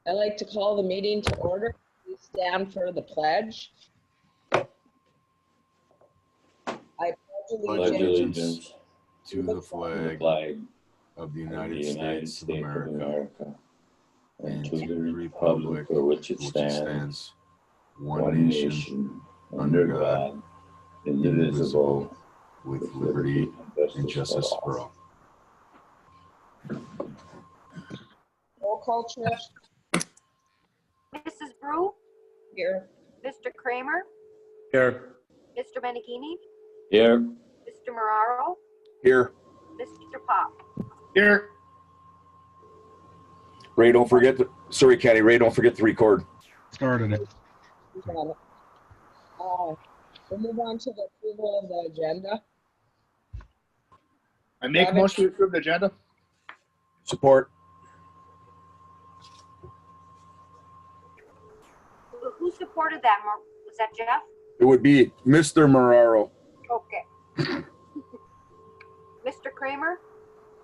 I'd like to call the meeting to order. Please stand for the pledge. I pledge allegiance to the flag of the United States of America and to the republic for which it stands, one nation, under God, indivisible, with liberty and justice for all. Roll call, Trish. Mrs. Brew? Here. Mr. Kramer? Here. Mr. Menegini? Here. Mr. Marraro? Here. Mr. Pop? Here. Ray, don't forget to, sorry, Kenny, Ray, don't forget to record. Started it. We'll move on to the approval of the agenda. I make a motion to approve the agenda. Support. Who supported that? Was that Jeff? It would be Mr. Marraro. Okay. Mr. Kramer?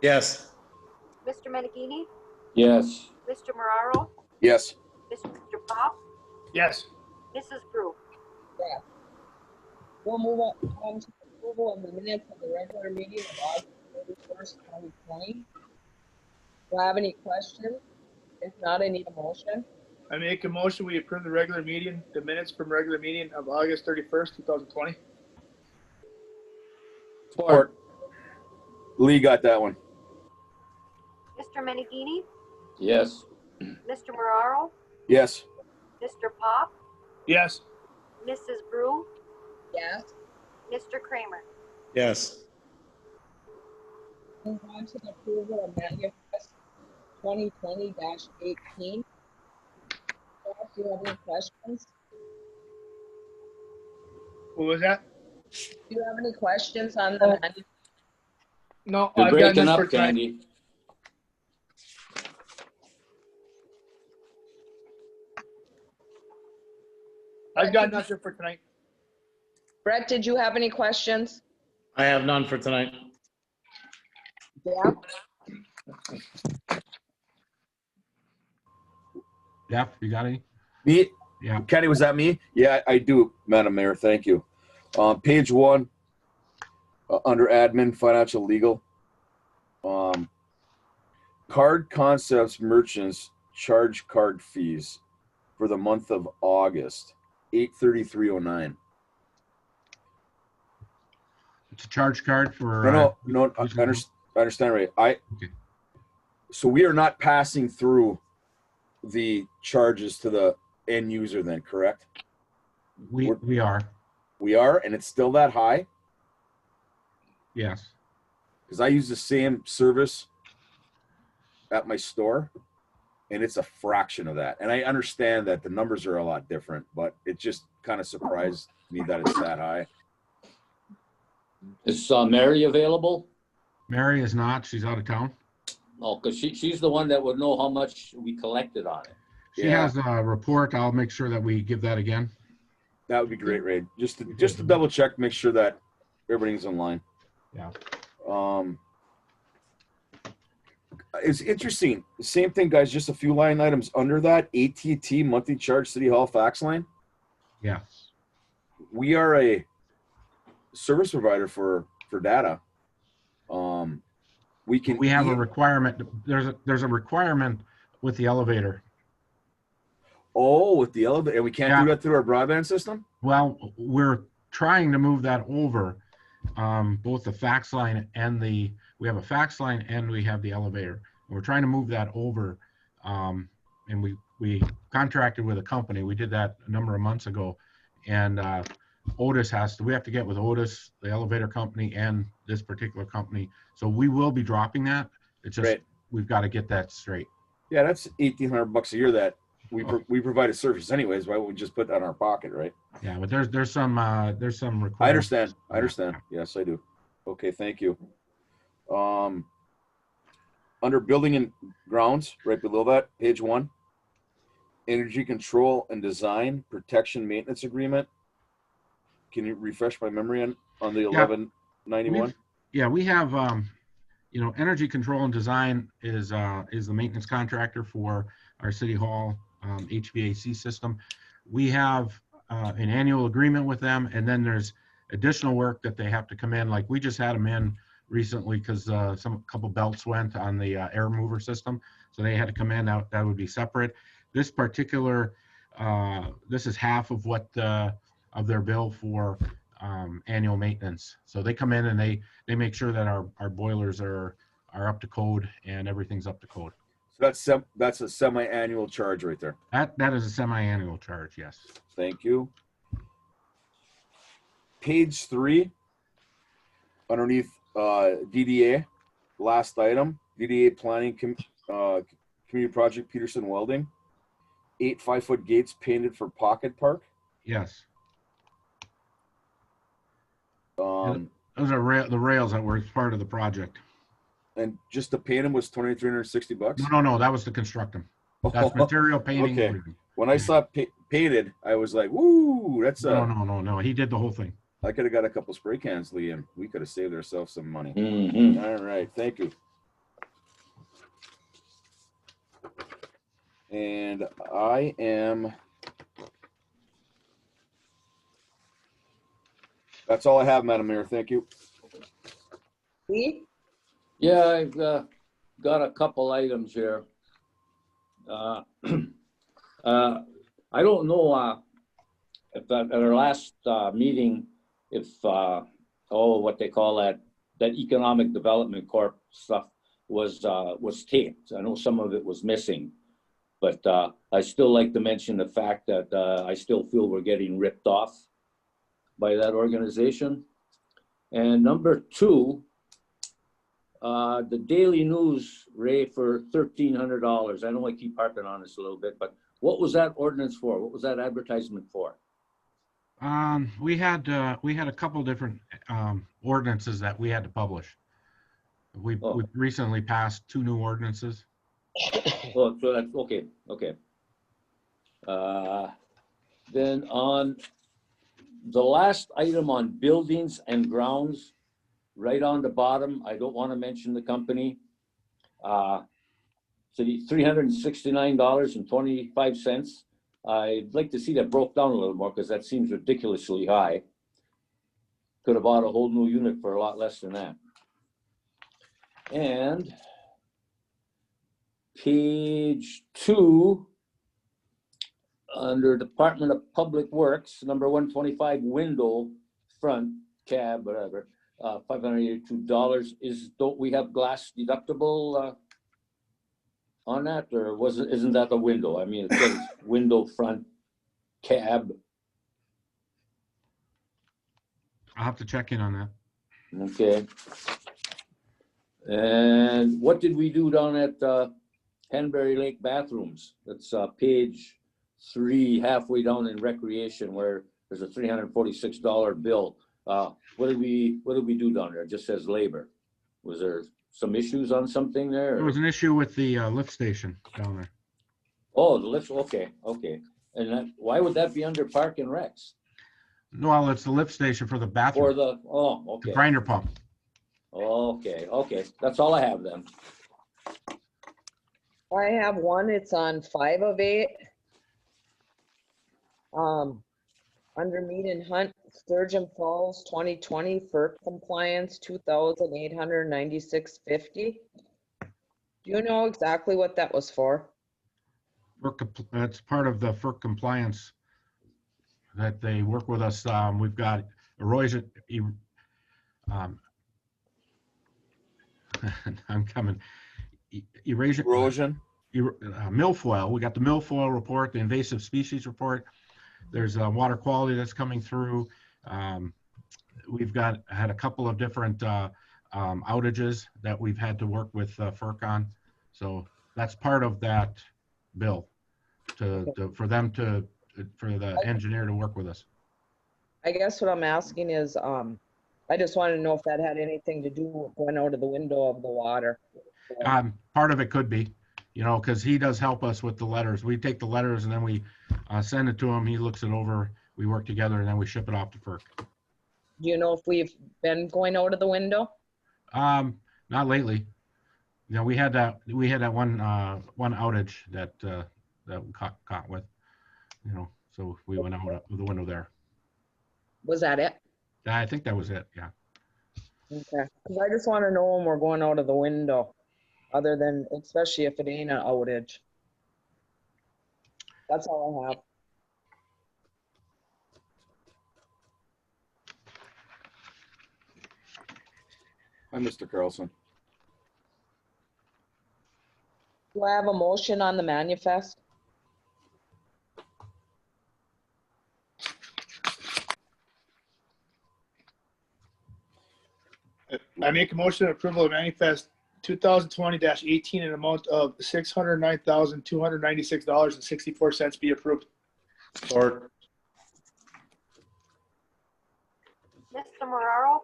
Yes. Mr. Menegini? Yes. Mr. Marraro? Yes. Mr. Pop? Yes. Mrs. Brew? Yeah. We'll move on to the approval of the minutes of the regular meeting of August 31st, 2020. Do I have any questions? If not, I need a motion. I make a motion we approve the regular meeting, the minutes from regular meeting of August 31st, 2020. Support. Lee got that one. Mr. Menegini? Yes. Mr. Marraro? Yes. Mr. Pop? Yes. Mrs. Brew? Yes. Mr. Kramer? Yes. Move on to the approval of manifest 2020-18. Do you have any questions? What was that? Do you have any questions on the manifest? No, You're I've got breaking none for up, tonight. Candy. I've got nothing for tonight. Brett, did you have any questions? I have none for tonight. Yeah. Jeff, you got any? Me? Yeah. Kenny, was that me? Yeah, I do, Madam Mayor. Thank you. Page 1, under admin, financial, legal. Card Concepts merchants charge card fees for the month of August, 8/33/09. It's a charge card for. No, I understand, right? Okay. So we are not passing through the charges to the end user then, correct? We are. We are, and it's still that high? Yes. Because I use the same service at my store, and it's a fraction of that. And I understand that the numbers are a lot different, but it just kind of surprised me that it's that high. Is Mary available? Mary is not. She's out of town. Oh, because she's the one that would know how much we collected on it. She has a report. I'll make sure that we give that again. That would be great, Ray. Just to double check, make sure that everything's in line. Yeah. It's interesting. The same thing, guys. Just a few line items under that. AT&T monthly charge City Hall fax line. Yes. We are a service provider for data. We have a requirement. There's a requirement with the elevator. Oh, with the elevator, and we can't do that through our broadband system? Well, we're trying to move that over. Both the fax line and we have a fax line and we have the elevator. We're trying to move that over. And we contracted with a company. We did that a number of months ago. And Otis we have to get with Otis, the elevator company, and this particular company. So we will be dropping that. It's just, we've got to get that straight. Yeah, that's $1,800 a year that we provide a service anyways. Why wouldn't we just put that in our pocket, right? Yeah, but there's some requirements. I understand. Yes, I do. Okay, thank you. Under building and grounds, right below that, page 1, energy control and design protection maintenance agreement. Can you refresh my memory on the 1191? Yeah, we have Energy Control and Design is the maintenance contractor for our City Hall HVAC system. We have an annual agreement with them, and then there's additional work that they have to come in. Like we just had them in recently because a couple belts went on the air mover system, so they had to come in. That would be separate. This particular, this is half of what of their bill for annual maintenance. So they come in and they make sure that our boilers are up to code and everything's up to code. So that's a semi-annual charge right there. That is a semi-annual charge, yes. Thank you. Page 3, underneath DDA, last item, DDA planning community project Peterson Welding. 8 5-foot gates painted for Pocket Park. Yes. Um, Those are the rails that were part of the project. and just to paint them was $2,360. No, that was to construct them. That's material painting. Okay. When I saw painted, I was like, "Woo, that's a." No. He did the whole thing. I could have got a couple spray cans, Liam. We could have saved ourselves some money. Mm-hmm. All right, thank you. And I am. That's all I have, Madam Mayor. Thank you. Lee? Yeah, I've got a couple items here. I don't know if at our last meeting, if what they call that Economic Development Corp stuff was taped. I know some of it was missing, but I still like to mention the fact that I still feel we're getting ripped off by that organization. And number 2, the Daily News, Ray, for $1,300. I know I keep harping on this a little bit, but what was that ordinance for? What was that advertisement for? We had a couple different ordinances that we had to publish. We've recently passed 2 new ordinances. Oh, so that's okay. Okay. Then on the last item on buildings and grounds, right on the bottom, I don't want to mention the company. So the $369.25. I'd like to see that broke down a little more because that seems ridiculously high. Could have bought a whole new unit for a lot less than that. And page 2, under Department of Public Works, number 125, window, front, cab, whatever, $582. Don't we have glass deductible on that, or isn't that the window? I mean, it says window, front, cab. I'll have to check in on that. Okay. And what did we do down at Hanbury Lake bathrooms? That's page 3, halfway down in recreation, where there's a $346 bill. What did we do down there? It just says labor. Was there some issues on something there? There was an issue with the lift station down there. Oh, the lift. Okay. And why would that be under Park and Recs? No, well, it's the lift station for the bathroom. For the okay. The grinder pump. Okay. That's all I have then. I have one. It's on 5 of 8. Under Mead and Hunt, Sturgeon Falls 2020 FERC compliance, $2,896.50. Do you know exactly what that was for? That's part of the FERC compliance that they work with us. We've got erosion. I'm coming. Erosion. Milfoil. We got the milfoil report, the invasive species report. There's water quality that's coming through. We've had a couple of different outages that we've had to work with FERC on. So that's part of that bill for the engineer to work with us. I guess what I'm asking is, I just wanted to know if that had anything to do with going out of the window of the water. Part of it could be, because he does help us with the letters. We take the letters and then we send it to him. He looks it over. We work together and then we ship it off to FERC. Do you know if we've been going out of the window? No, Not lately. You know, we had that one outage that we caught with, you know, so we went out of the window there. Was that it? I think that was it. Yeah. Okay. Because I just want to know when we're going out of the window, other than, especially if it ain't an outage. That's all I have. Hi, Mr. Carlson. Do I have a motion on the manifest? I make a motion to approval of manifest 2020-18 in an amount of $609,296.64 be approved. Support. Mr. Marrero,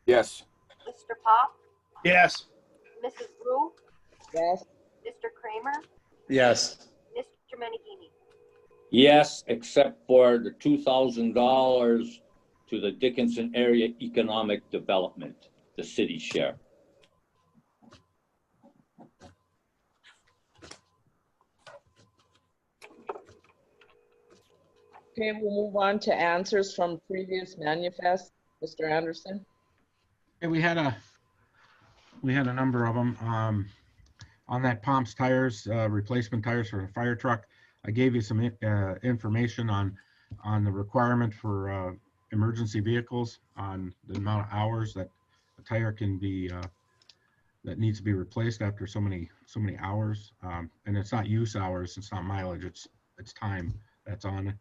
Yes. Mr. Pop, Yes. Mrs. Brew, Yes. Mr. Kramer, Yes. Mr. Menegini. Yes, except for the $2,000 to the Dickinson Area Economic Development, the city share. Okay, we'll move on to answers from previous manifest. Mr. Anderson? Okay, we had a number of them. On that Pomps tires, replacement tires for the fire truck. I gave you some information on the requirement for emergency vehicles, on the amount of hours that a tire can be that needs to be replaced after so many hours. And it's not use hours, it's not mileage, it's time that's on it.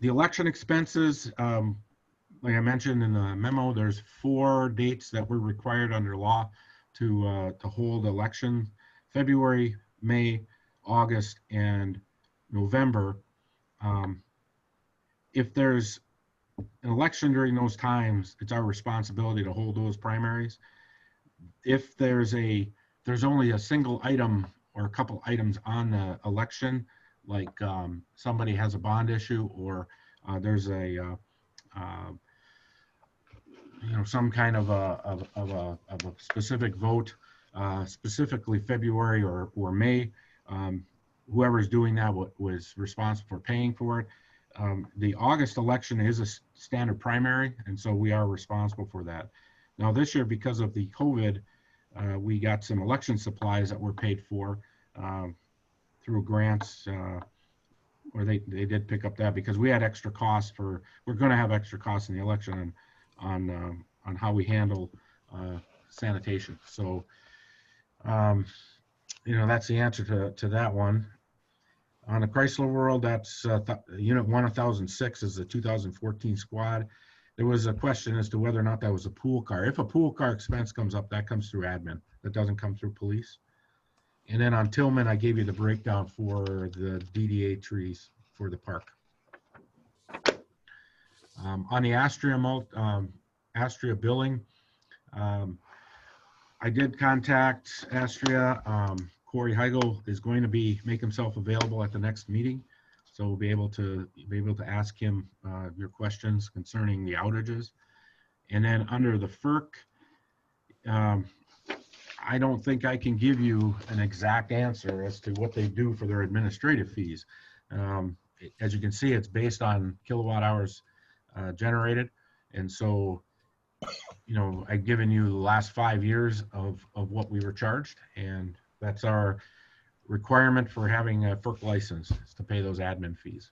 The election expenses, like I mentioned in the memo, there's 4 dates that were required under law to hold election: February, May, August, and November. If there's an election during those times, it's our responsibility to hold those primaries. If there's only a single item or a couple items on the election, like somebody has a bond issue, or there's a some kind of a specific vote, specifically February or May, whoever's doing that was responsible for paying for it. The August election is a standard primary, and so we are responsible for that. Now this year, because of the COVID, we got some election supplies that were paid for through grants, or they did pick up that, because we had extra costs we're going to have extra costs in the election on how we handle sanitation. So, that's the answer to that one. On the Chrysler World, that's Unit 1006 is the 2014 squad. There was a question as to whether or not that was a pool car. If a pool car expense comes up, that comes through admin. That doesn't come through police. And then on Tillman, I gave you the breakdown for the DDA trees for the park. On the Astria billing, I did contact Astria. Corey Heigl is going to make himself available at the next meeting, so we'll be able to ask him your questions concerning the outages. And then under the FERC, I don't think I can give you an exact answer as to what they do for their administrative fees. As you can see, it's based on kilowatt hours generated, and so I've given you the last 5 years of what we were charged, and that's our requirement for having a FERC license, is to pay those admin fees.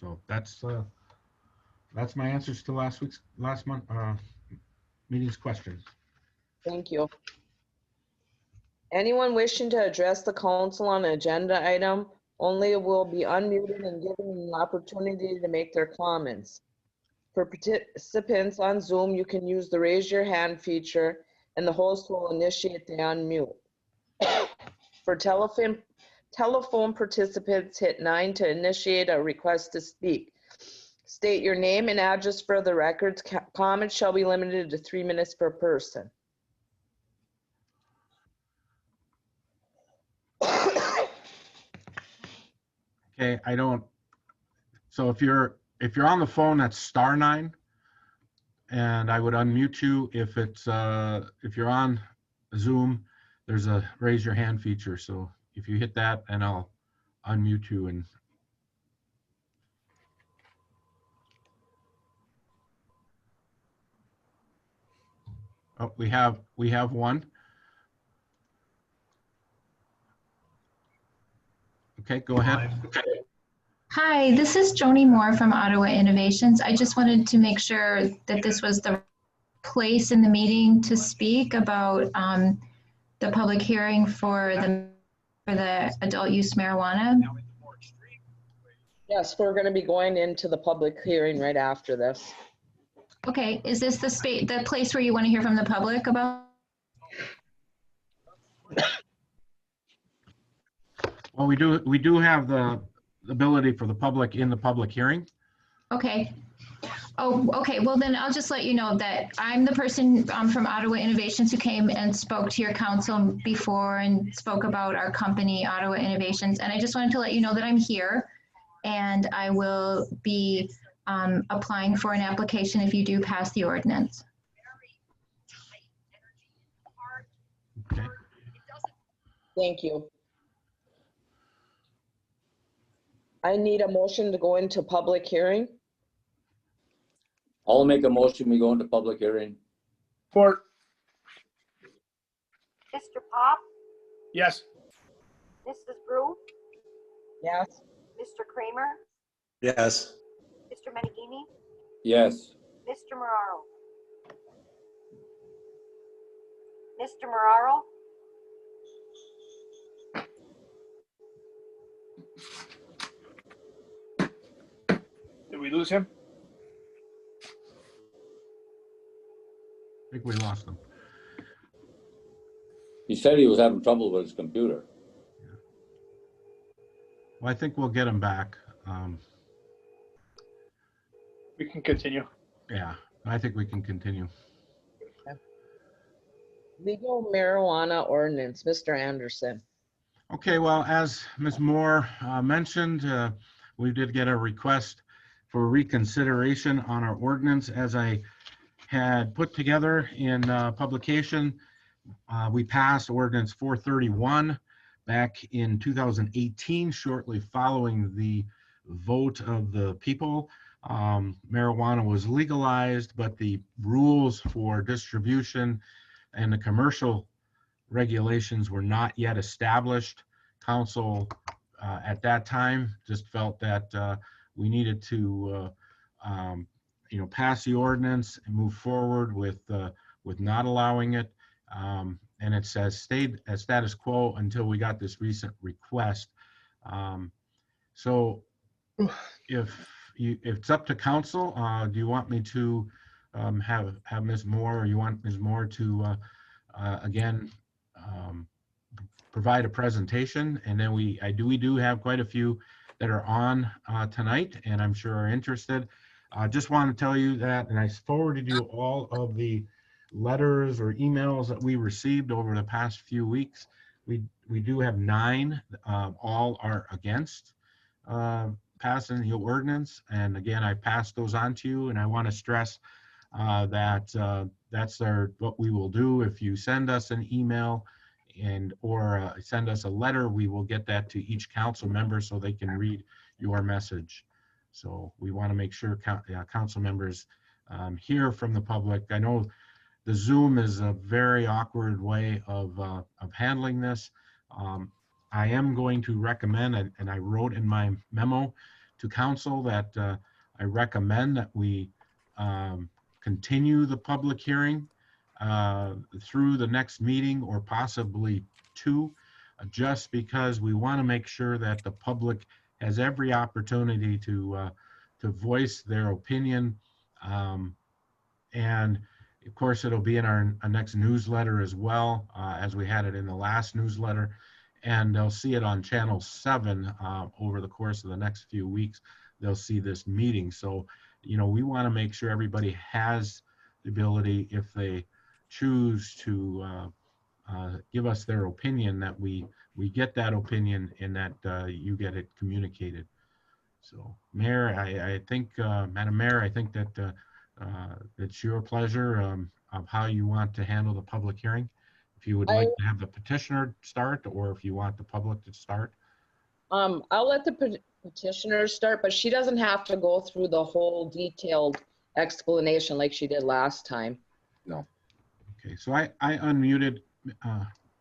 So that's my answers to last month meeting's questions. Thank you. Anyone wishing to address the council on an agenda item only will be unmuted and given an opportunity to make their comments. For participants on Zoom, you can use the raise your hand feature and the host will initiate the unmute. For telephone participants, hit 9 to initiate a request to speak. State your name and address for the records. Comments shall be limited to 3 minutes per person. Okay, so if you're on the phone, that's *9. and I would unmute you if you're on Zoom. There's a raise your hand feature. So if you hit that, and I'll unmute you. And oh, we have one. Okay, go ahead. Hi, this is Joni Moore from Ottawa Innovations. I just wanted to make sure that this was the place in the meeting to speak about the public hearing for the adult use marijuana. Yes, we're going to be going into the public hearing right after this. Okay, is this the place where you want to hear from the public about? Well, we do have the ability for the public in the public hearing. Okay. Oh, okay. Well, then I'll just let you know that I'm the person from Ottawa Innovations who came and spoke to your council before and spoke about our company, Ottawa Innovations. And I just wanted to let you know that I'm here and I will be applying for an application if you do pass the ordinance. Okay. Thank you. I need a motion to go into public hearing. I'll make a motion, we go into public hearing. Support. Mr. Pop, Yes. Mrs. Rue, Yes. Mr. Kramer, Yes. Mr. Menegini, Yes. Mr. Marraro. Mr. Marraro, Did we lose him? I think we lost them. He said he was having trouble with his computer. Well, I think we'll get them back. We can continue. Yeah, I think we can continue. Legal marijuana ordinance, Mr. Anderson. Okay, well, as Ms. Moore mentioned, we did get a request for reconsideration on our ordinance. As I had put together in publication, we passed ordinance 431 back in 2018, shortly following the vote of the people. Marijuana was legalized, but the rules for distribution and the commercial regulations were not yet established. Council at that time just felt that we needed to pass the ordinance and move forward with not allowing it. And it says stayed as status quo until we got this recent request. So if it's up to council, do you want me to have Ms. Moore, or you want Ms. Moore to again provide a presentation? And then we do have quite a few that are on tonight, and I'm sure are interested. I just want to tell you that, and I forwarded you all of the letters or emails that we received over the past few weeks. We do have 9, all are against passing the ordinance. And again, I passed those on to you, and I want to stress that that's what we will do. If you send us an email or send us a letter, we will get that to each council member so they can read your message. So we want to make sure council members hear from the public. I know the Zoom is a very awkward way of handling this. I am going to recommend, and I wrote in my memo to council that I recommend that we continue the public hearing through the next meeting, or possibly 2, just because we want to make sure that the public has every opportunity to voice their opinion. And of course, it'll be in our next newsletter as well, as we had it in the last newsletter. And they'll see it on Channel 7 over the course of the next few weeks. They'll see this meeting. So, we want to make sure everybody has the ability, if they choose to give us their opinion, that we get that opinion and that you get it communicated. So, Mayor, I think, Madam Mayor, I think that it's your pleasure of how you want to handle the public hearing. If you would I- like to have the petitioner start, or if you want the public to start. I'll let the petitioner start, but she doesn't have to go through the whole detailed explanation like she did last time. Okay, so I unmuted,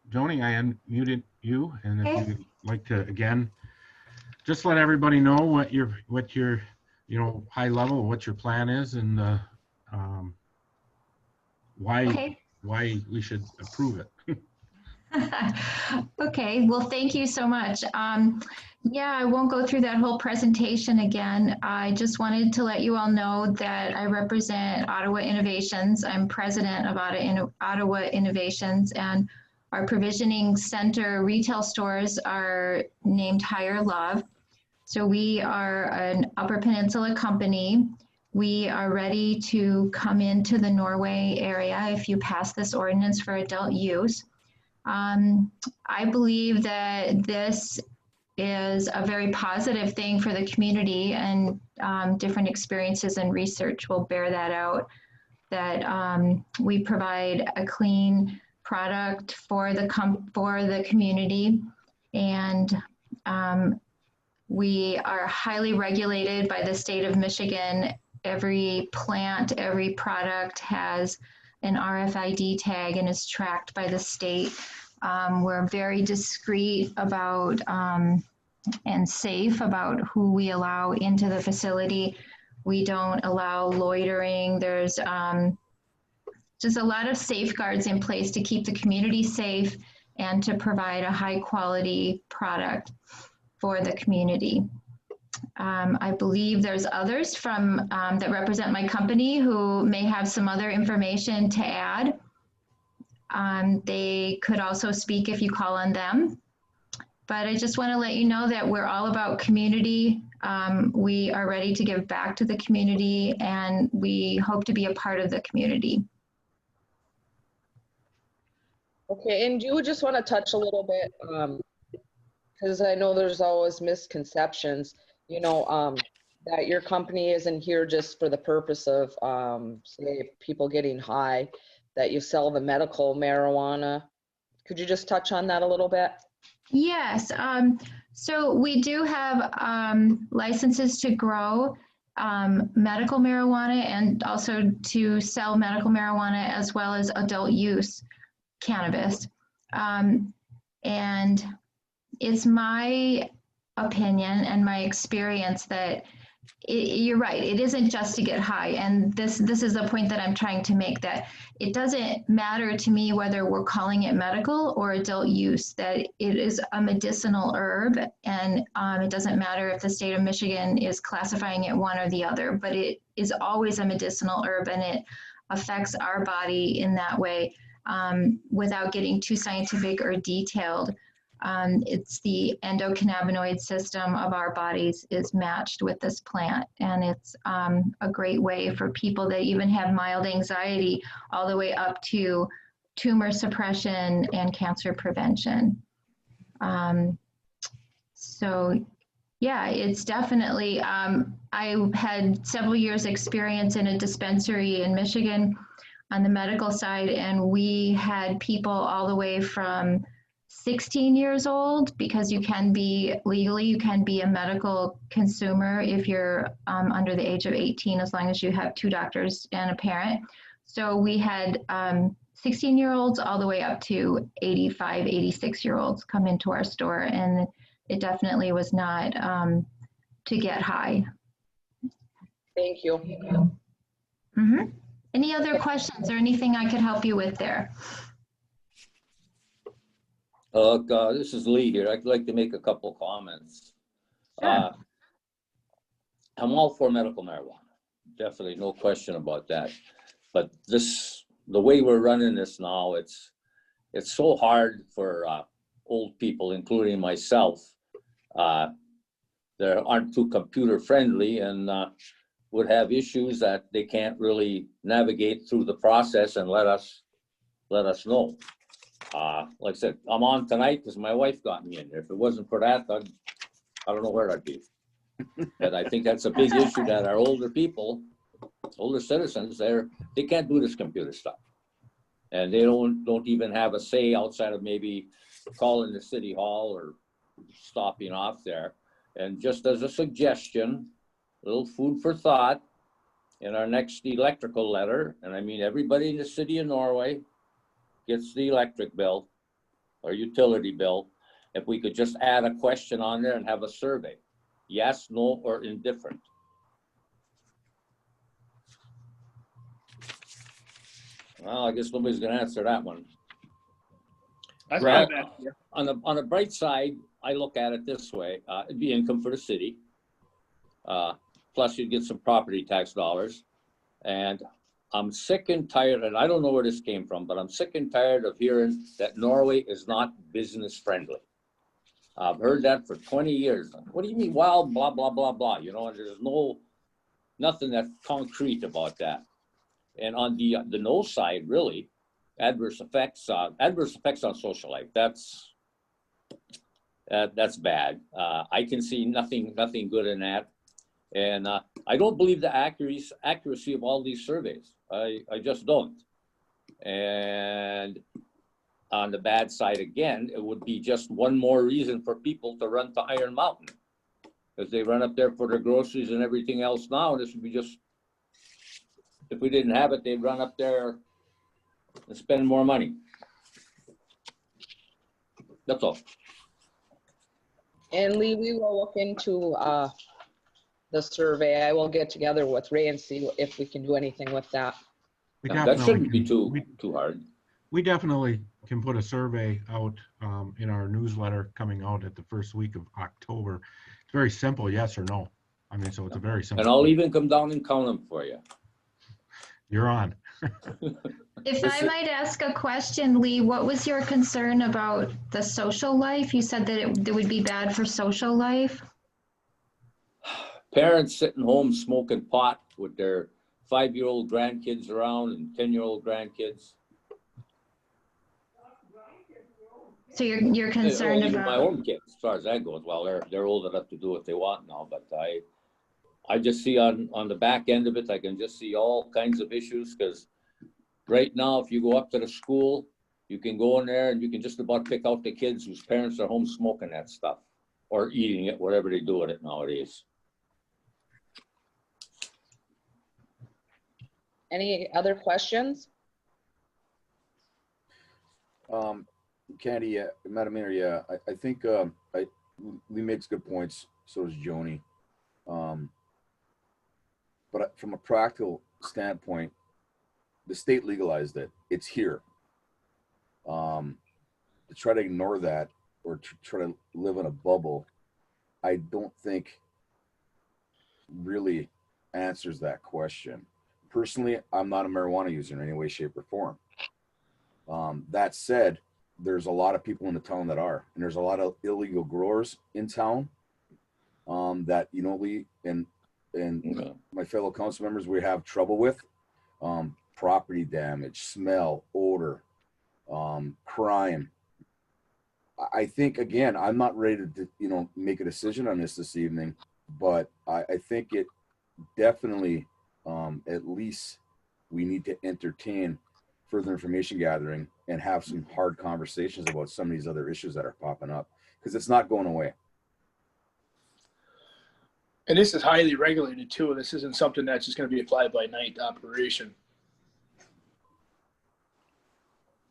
Joni, I unmuted you, and if Okay. you'd like to, again, just let everybody know what your, high level, what your plan is, and why Okay. we should approve it. Okay, well, thank you so much. Yeah, I won't go through that whole presentation again. I just wanted to let you all know that I represent Ottawa Innovations. I'm president of Ottawa Innovations, and our provisioning center retail stores are named Higher Love. So we are an Upper Peninsula company. We are ready to come into the Norway area if you pass this ordinance for adult use. I believe that this is a very positive thing for the community, and different experiences and research will bear that out, that we provide a clean product for the community, and we are highly regulated by the state of Michigan. Every plant, every product has an RFID tag and is tracked by the state. We're very discreet about and safe about who we allow into the facility. We don't allow loitering. There's just a lot of safeguards in place to keep the community safe and to provide a high quality product for the community. I believe there's others from that represent my company who may have some other information to add. They could also speak if you call on them. But I just want to let you know that we're all about community. We are ready to give back to the community, and we hope to be a part of the community. Okay, and you just want to touch a little bit, because I know there's always misconceptions, that your company isn't here just for the purpose of, say, people getting high, that you sell the medical marijuana. Could you just touch on that a little bit? Yes, so we do have licenses to grow medical marijuana and also to sell medical marijuana as well as adult use cannabis. And it's my opinion and my experience that you're right, it isn't just to get high. And this is a point that I'm trying to make, that it doesn't matter to me whether we're calling it medical or adult use, that it is a medicinal herb, and it doesn't matter if the state of Michigan is classifying it one or the other, but it is always a medicinal herb, and it affects our body in that way. Without getting too scientific or detailed, it's the endocannabinoid system of our bodies is matched with this plant, and it's a great way for people that even have mild anxiety all the way up to tumor suppression and cancer prevention. So yeah, it's definitely, I had several years experience in a dispensary in Michigan on the medical side, and we had people all the way from 16 years old, because you can be legally, you can be a medical consumer if you're under the age of 18, as long as you have 2 doctors and a parent. So we had 16-year-olds all the way up to 85, 86-year-olds come into our store, and it definitely was not to get high. Thank you. Mm-hmm. Any other questions or anything I could help you with there? This is Lee here. I'd like to make a couple comments. Sure. I'm all for medical marijuana. Definitely, no question about that. But the way we're running this now, it's so hard for old people, including myself, that aren't too computer friendly and would have issues that they can't really navigate through the process and let us know. Like I said, I'm on tonight because my wife got me in there. If it wasn't for that, I don't know where I'd be. But I think that's a big issue, that our older people older citizens, they can't do this computer stuff. And they don't even have a say outside of maybe calling the city hall or stopping off there. And just as a suggestion, a little food for thought, in our next electrical letter, and I mean everybody in the city of Norway gets the electric bill or utility bill, if we could just add a question on there and have a survey, yes, no, or indifferent. Well, I guess nobody's gonna answer that one. That's Well, not bad. Yeah. on the bright side, I look at it this way, it'd be income for the city. Plus you'd get some property tax dollars. And I'm sick and tired, and I don't know where this came from, but I'm sick and tired of hearing that Norway is not business friendly. I've heard that for 20 years. What do you mean? Well, blah, blah, blah, blah, you know, and there's nothing that's concrete about that. And on the no side, really, adverse effects on social life, that's bad. I can see nothing good in that. And I don't believe the accuracy of all these surveys. I just don't. And on the bad side, again, it would be just one more reason for people to run to Iron Mountain, because they run up there for their groceries and everything else now. And this would be just, if we didn't have it, they'd run up there and spend more money. That's all. And Lee, we will look into the survey. I will get together with Ray and see if we can do anything with that. We That definitely shouldn't be can- too hard. We definitely can put a survey out in our newsletter coming out at the first week of October. It's very simple, yes or no. I mean, so it's a very simple. And I'll even come down and count them for you. You're on. If I might ask a question, Lee, what was your concern about the social life? You said that it would be bad for social life. Parents sitting home smoking pot with their 5-year-old grandkids around and 10-year-old grandkids. So you're concerned Even my about, own kids, as far as that goes. Well, they're old enough to do what they want now, but I just see on the back end of it, I can just see all kinds of issues, because right now, if you go up to the school, you can go in there and you can just about pick out the kids whose parents are home smoking that stuff or eating it, whatever they do with it nowadays. Any other questions? Candy, Madam Mayor, I think Lee makes good points. So does Joni. But from a practical standpoint, the state legalized it. It's here. To try to ignore that or to try to live in a bubble, I don't think really answers that question. Personally, I'm not a marijuana user in any way, shape, or form. That said, there's a lot of people in the town that are, and there's a lot of illegal growers in town that, you know, Lee and my fellow council members, we have trouble with. Property damage, smell, odor, crime. I think, again, I'm not ready to, you know, make a decision on this evening, but I think it definitely, at least we need to entertain further information gathering and have some hard conversations about some of these other issues that are popping up, because it's not going away. And this is highly regulated too. This isn't something that's just going to be a fly-by-night operation.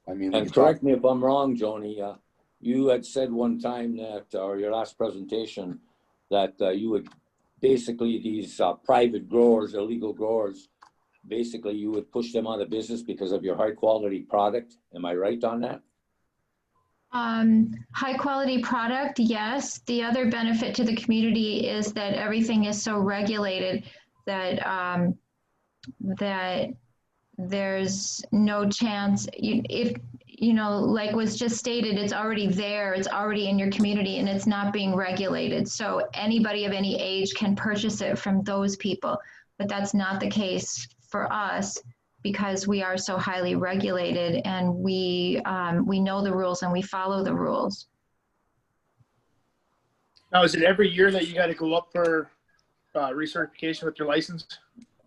I mean, And correct me if I'm wrong, Joni, you had said one time that, or your last presentation, that you would basically, these private growers, illegal growers, basically you would push them out of business because of your high quality product. Am I right on that? high quality product, yes. The other benefit to the community is that everything is so regulated that that there's no chance, if you know, like was just stated, it's already there, it's already in your community, and it's not being regulated. So anybody of any age can purchase it from those people, but that's not the case for us, because we are so highly regulated, and we know the rules and we follow the rules. Now, is it every year that you got to go up for recertification with your license?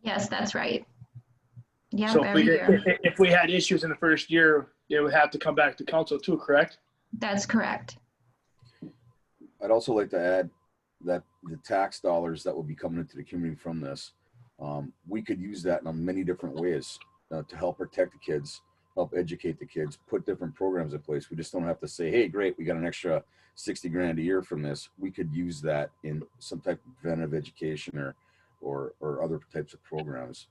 Yes, that's right. Yep, So every year. if we had issues in the first year, it would have to come back to council too, correct? That's correct. I'd also like to add that the tax dollars that will be coming into the community from this, we could use that in many different ways to help protect the kids, help educate the kids, put different programs in place. We just don't have to say, hey, great, we got an extra 60 grand a year from this. We could use that in some type of preventive education or other types of programs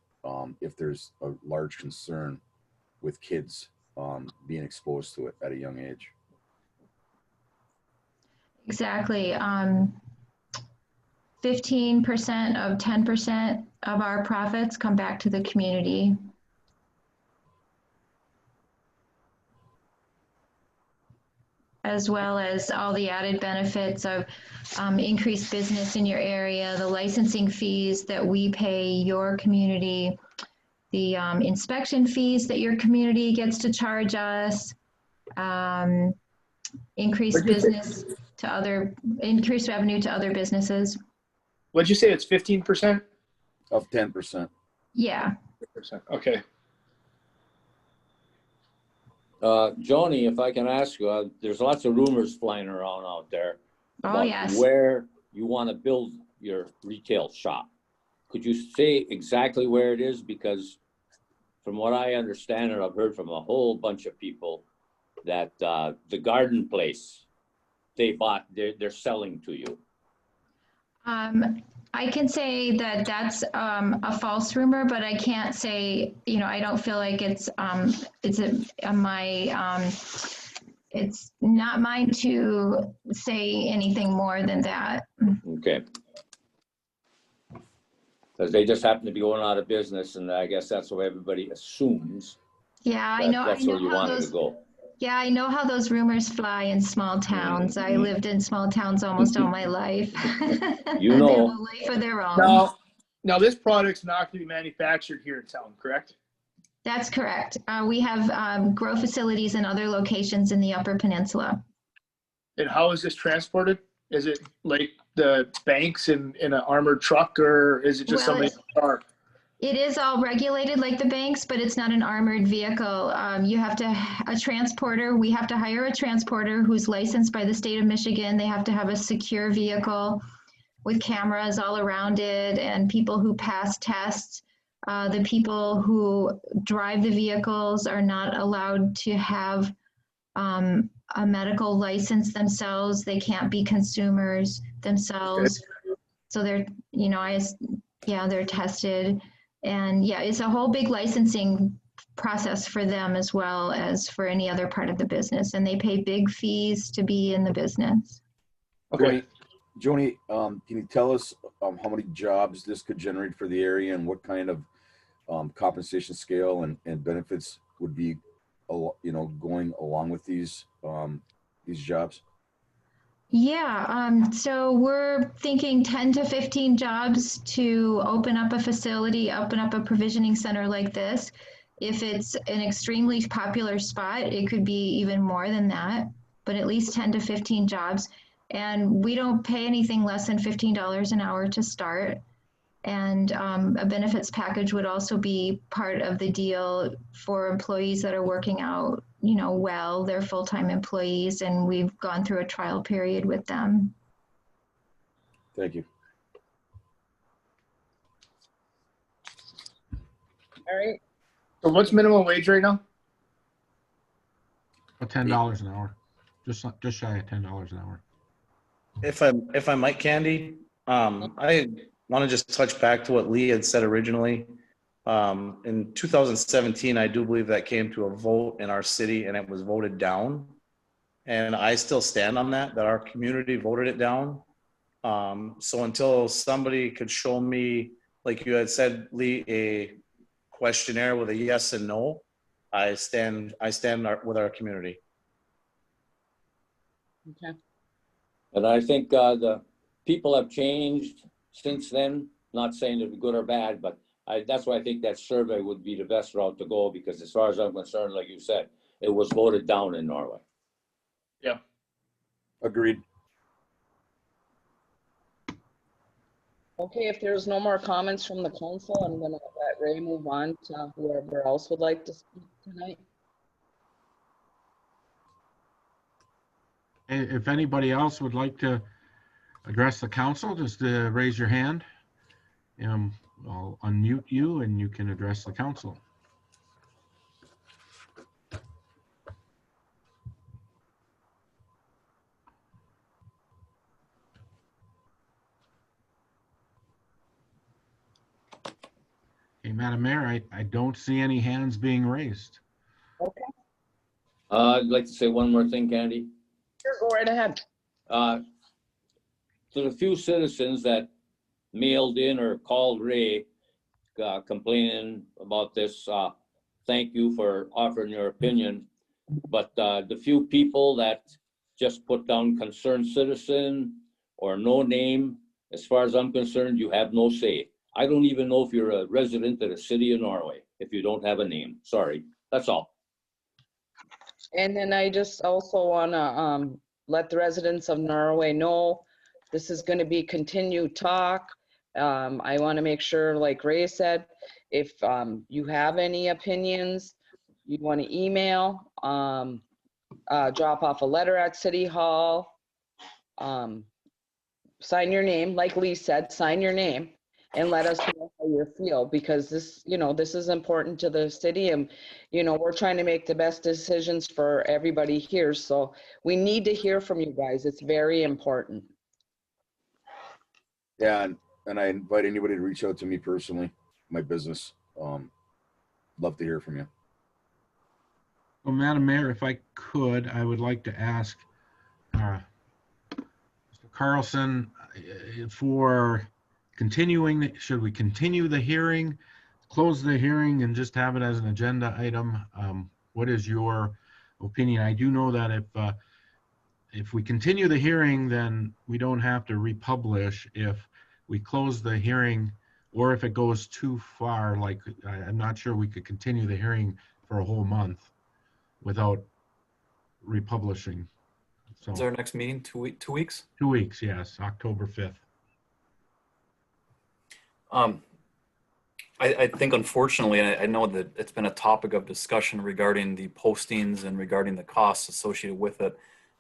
if there's a large concern with kids being exposed to it at a young age. Exactly. 15% of 10% of our profits come back to the community. As well as all the added benefits of increased business in your area, the licensing fees that we pay your community, the inspection fees that your community gets to charge us, increased business to other, increased revenue to other businesses. What'd you say? It's 15%? Of 10%. Yeah. Okay. Joni, if I can ask you, there's lots of rumors flying around out there Oh, about yes. where you want to build your retail shop. Could you say exactly where it is? Because from what I understand, and I've heard from a whole bunch of people, that the garden place they bought, they're selling to you. I can say that that's a false rumor, but I can't say, you know, I don't feel like it's not mine to say anything more than that. Okay. Because they just happen to be going out of business, and I guess that's what everybody assumes. Yeah, I that know. That's I know where you how wanted those, to go. yeah, I know how those rumors fly in small towns. I Mhm. lived in small towns almost all my life. You They have know. a life of their own. Now this product's not going to be manufactured here in town, correct? That's correct. We have grow facilities in other locations in the Upper Peninsula. And how is this transported? Is it like the banks in an armored truck, or is it just Well, somebody's car? it is all regulated like the banks, but it's not an armored vehicle. You have to, a transporter, we have to hire a transporter who's licensed by the state of Michigan. They have to have a secure vehicle with cameras all around it and people who pass tests. The people who drive the vehicles are not allowed to have a medical license themselves. They can't be consumers themselves. Okay. So they're, you know, they're tested. And yeah, it's a whole big licensing process for them as well as for any other part of the business. And they pay big fees to be in the business. Okay. Joni, can you tell us how many jobs this could generate for the area and what kind of compensation scale and benefits would be, you know, going along with these jobs? Yeah, so we're thinking 10 to 15 jobs to open up a facility, open up a provisioning center like this. If it's an extremely popular spot, it could be even more than that, but at least 10 to 15 jobs. And we don't pay anything less than $15 an hour to start. And a benefits package would also be part of the deal for employees that are working out, you know, well, they're full-time employees, and we've gone through a trial period with them. Thank you. All right. So what's minimum wage right now? $10 an hour, just shy of $10 an hour. If I might, Candy, I want to just touch back to what Lee had said originally. In 2017, I do believe that came to a vote in our city and it was voted down. And I still stand on that our community voted it down. So until somebody could show me, like you had said, Lee, a questionnaire with a yes and no, I stand with our community. Okay. And I think the people have changed since then, not saying it's good or bad, but that's why I think that survey would be the best route to go, because as far as I'm concerned, like you said, it was voted down in Norway. Yeah. Agreed. Okay, if there's no more comments from the council, I'm gonna let Ray move on to whoever else would like to speak tonight. If anybody else would like to address the council, just raise your hand. I'll unmute you and you can address the council. Okay, Madam Mayor, I don't see any hands being raised. Okay, I'd like to say one more thing, Candy. sure, go right ahead. To the few citizens that mailed in or called Ray complaining about this, thank you for offering your opinion. But the few people that just put down concerned citizen or no name, as far as I'm concerned, you have no say. I don't even know if you're a resident of the city of Norway if you don't have a name. Sorry, that's all. And then I just also wanna let the residents of Norway know this is gonna be continued talk. I wanna make sure, like Ray said, if you have any opinions, you wanna email, drop off a letter at City Hall, sign your name, like Lee said, sign your name and let us know how you feel, because this, this is important to the city, and, we're trying to make the best decisions for everybody here. So we need to hear from you guys. It's very important. Yeah, and I invite anybody to reach out to me personally, my business. Love to hear from you. Well, Madam Mayor, if I could, I would like to ask Mr. Carlson for continuing, should we continue the hearing, close the hearing, and just have it as an agenda item? What is your opinion? I do know that if we continue the hearing, then we don't have to republish. If we close the hearing, or if it goes too far, like I'm not sure we could continue the hearing for a whole month without republishing. So Is our next meeting 2 weeks? 2 weeks, yes, October 5th. I think unfortunately, I know that it's been a topic of discussion regarding the postings and regarding the costs associated with it.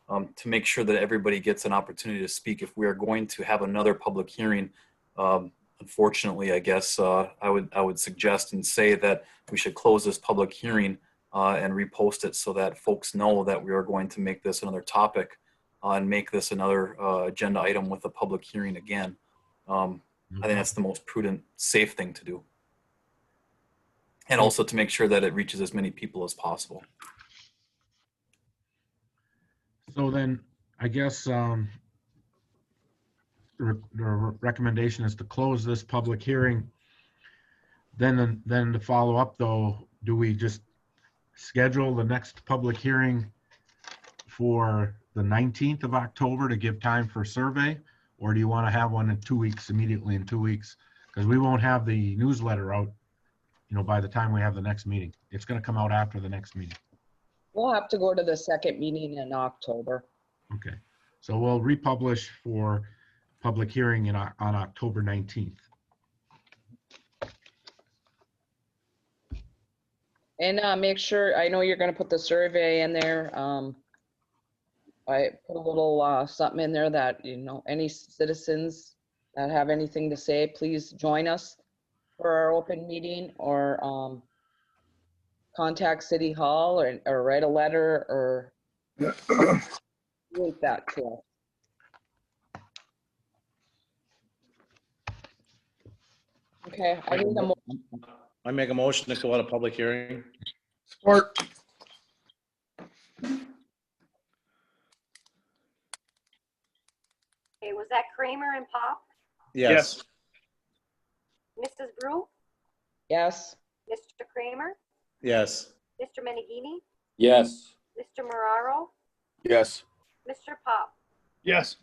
To make sure that everybody gets an opportunity to speak, if we are going to have another public hearing, unfortunately, I guess I would suggest and say that we should close this public hearing and repost it so that folks know that we are going to make this another topic and make this another agenda item with a public hearing again. I think that's the most prudent, safe thing to do. And also to make sure that it reaches as many people as possible. So then, I guess the recommendation is to close this public hearing. Then to follow up though, do we just schedule the next public hearing for the 19th of October to give time for survey? Or do you want to have one in 2 weeks, immediately in 2 weeks? Because we won't have the newsletter out, by the time we have the next meeting. It's going to come out after the next meeting. We'll have to go to the second meeting in October. Okay, so we'll republish for public hearing on October 19th. And make sure, I know you're gonna put the survey in there. I put a little something in there that, any citizens that have anything to say, please join us for our open meeting, or contact City Hall, or write a letter, or link that to us. Okay, I make a motion to go out of public hearing. Support. Okay, was that Kramer and Pop? Yes. Mrs. Brew? Yes. Mr. Kramer? Yes. Mr. Menegini? Yes. Mr. Marraro? Yes. Mr. Pop? Yes.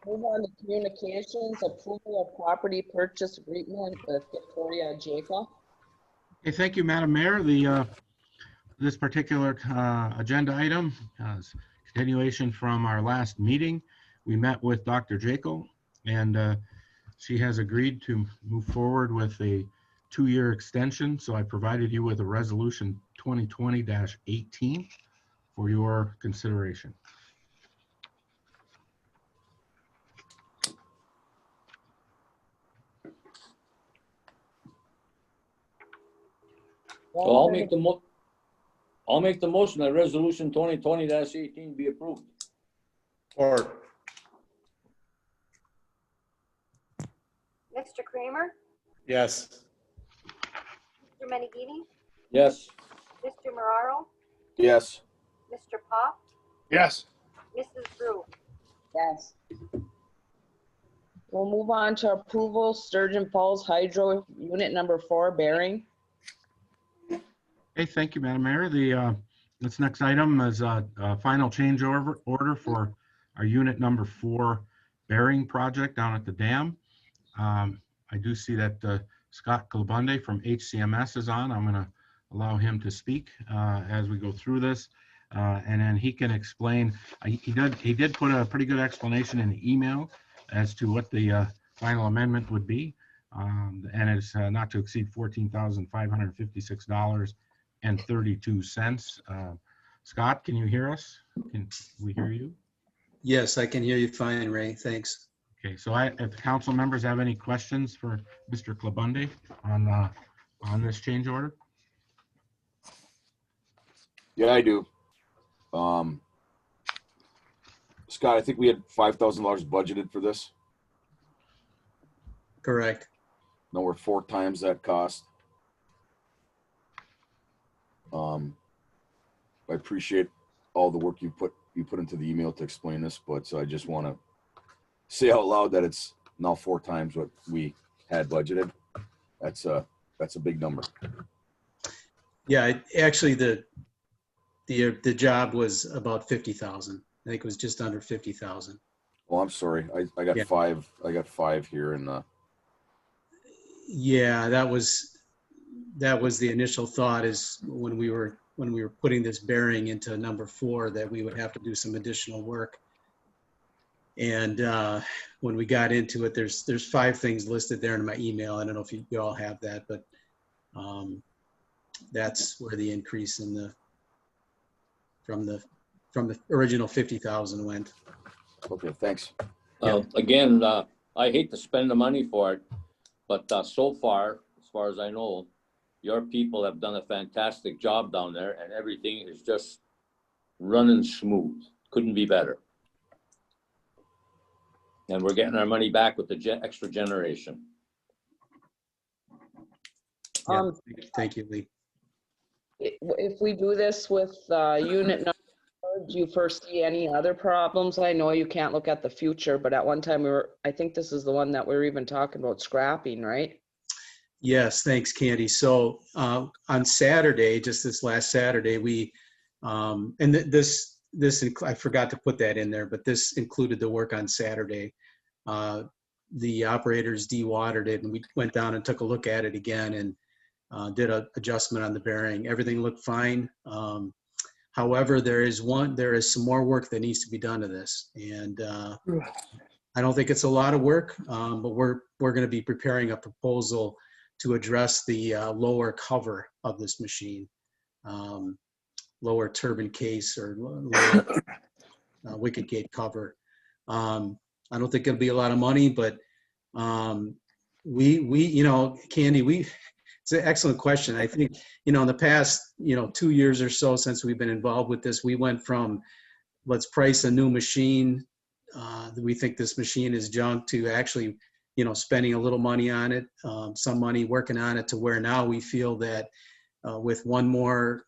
Move on to communications, approval of property purchase agreement with Victoria Jacob. Okay, thank you, Madam Mayor. This particular agenda item is continuation from our last meeting. We met with Dr. Jaco and she has agreed to move forward with a 2-year extension. So I provided you with a resolution 2020-18 for your consideration. So I'll make the motion that resolution 2020-18 be approved. Or, Mr. Kramer? yes. Mr. Menegini? Yes. Mr. Marraro? Yes. Mr. Pop? Yes. Mrs. Brew? Yes. We'll move on to approval, Sturgeon Falls Hydro Unit number 4 bearing. Okay, thank you, Madam Mayor. This next item is a final change order for our unit number 4 bearing project down at the dam. I do see that Scott Kalabunde from HCMS is on. I'm going to allow him to speak as we go through this, and then he can explain. He did put a pretty good explanation in the email as to what the final amendment would be, and it's not to exceed $14,556.32. Scott, can you hear us? Can we hear you? Yes, I can hear you fine, Ray. Thanks. Okay, so if the council members have any questions for Mr. Klabunde on this change order? Yeah, I do. Scott, I think we had $5,000 budgeted for this. Correct. No, we're 4 times that cost. I appreciate all the work you put into the email to explain this, but so I just want to say out loud that it's now 4 times what we had budgeted. That's a big number. Yeah, actually the job was about 50,000. I think it was just under 50,000. Oh, I'm sorry. I got 5. I got 5 here in the. Yeah, that was the initial thought, is when we were putting this bearing into number 4 that we would have to do some additional work. And when we got into it, there's 5 things listed there in my email. I don't know if you all have that, but that's where the increase in from the original 50,000 went. Okay, thanks. Again, I hate to spend the money for it, but so far as I know, your people have done a fantastic job down there, and everything is just running smooth. Couldn't be better. And we're getting our money back with the extra generation. Yeah, thank you, Lee. If we do this with unit number 4, do you foresee any other problems? I know you can't look at the future, but at one time I think this is the one that we were even talking about scrapping, right? Yes, thanks, Candy. So on Saturday, just this last Saturday, we and this I forgot to put that in there, but this included the work on Saturday. The operators dewatered it, and we went down and took a look at it again and did an adjustment on the bearing. Everything looked fine. However, there is some more work that needs to be done to this, and I don't think it's a lot of work, but we're going to be preparing a proposal to address the lower cover of this machine, lower turbine case or lower wicket gate cover. I don't think it'll be a lot of money, but Candy, it's an excellent question. I think, in the past, 2 years or so since we've been involved with this, we went from let's price a new machine. We think this machine is junk, to actually, spending a little money on it, some money working on it, to where now we feel that with one more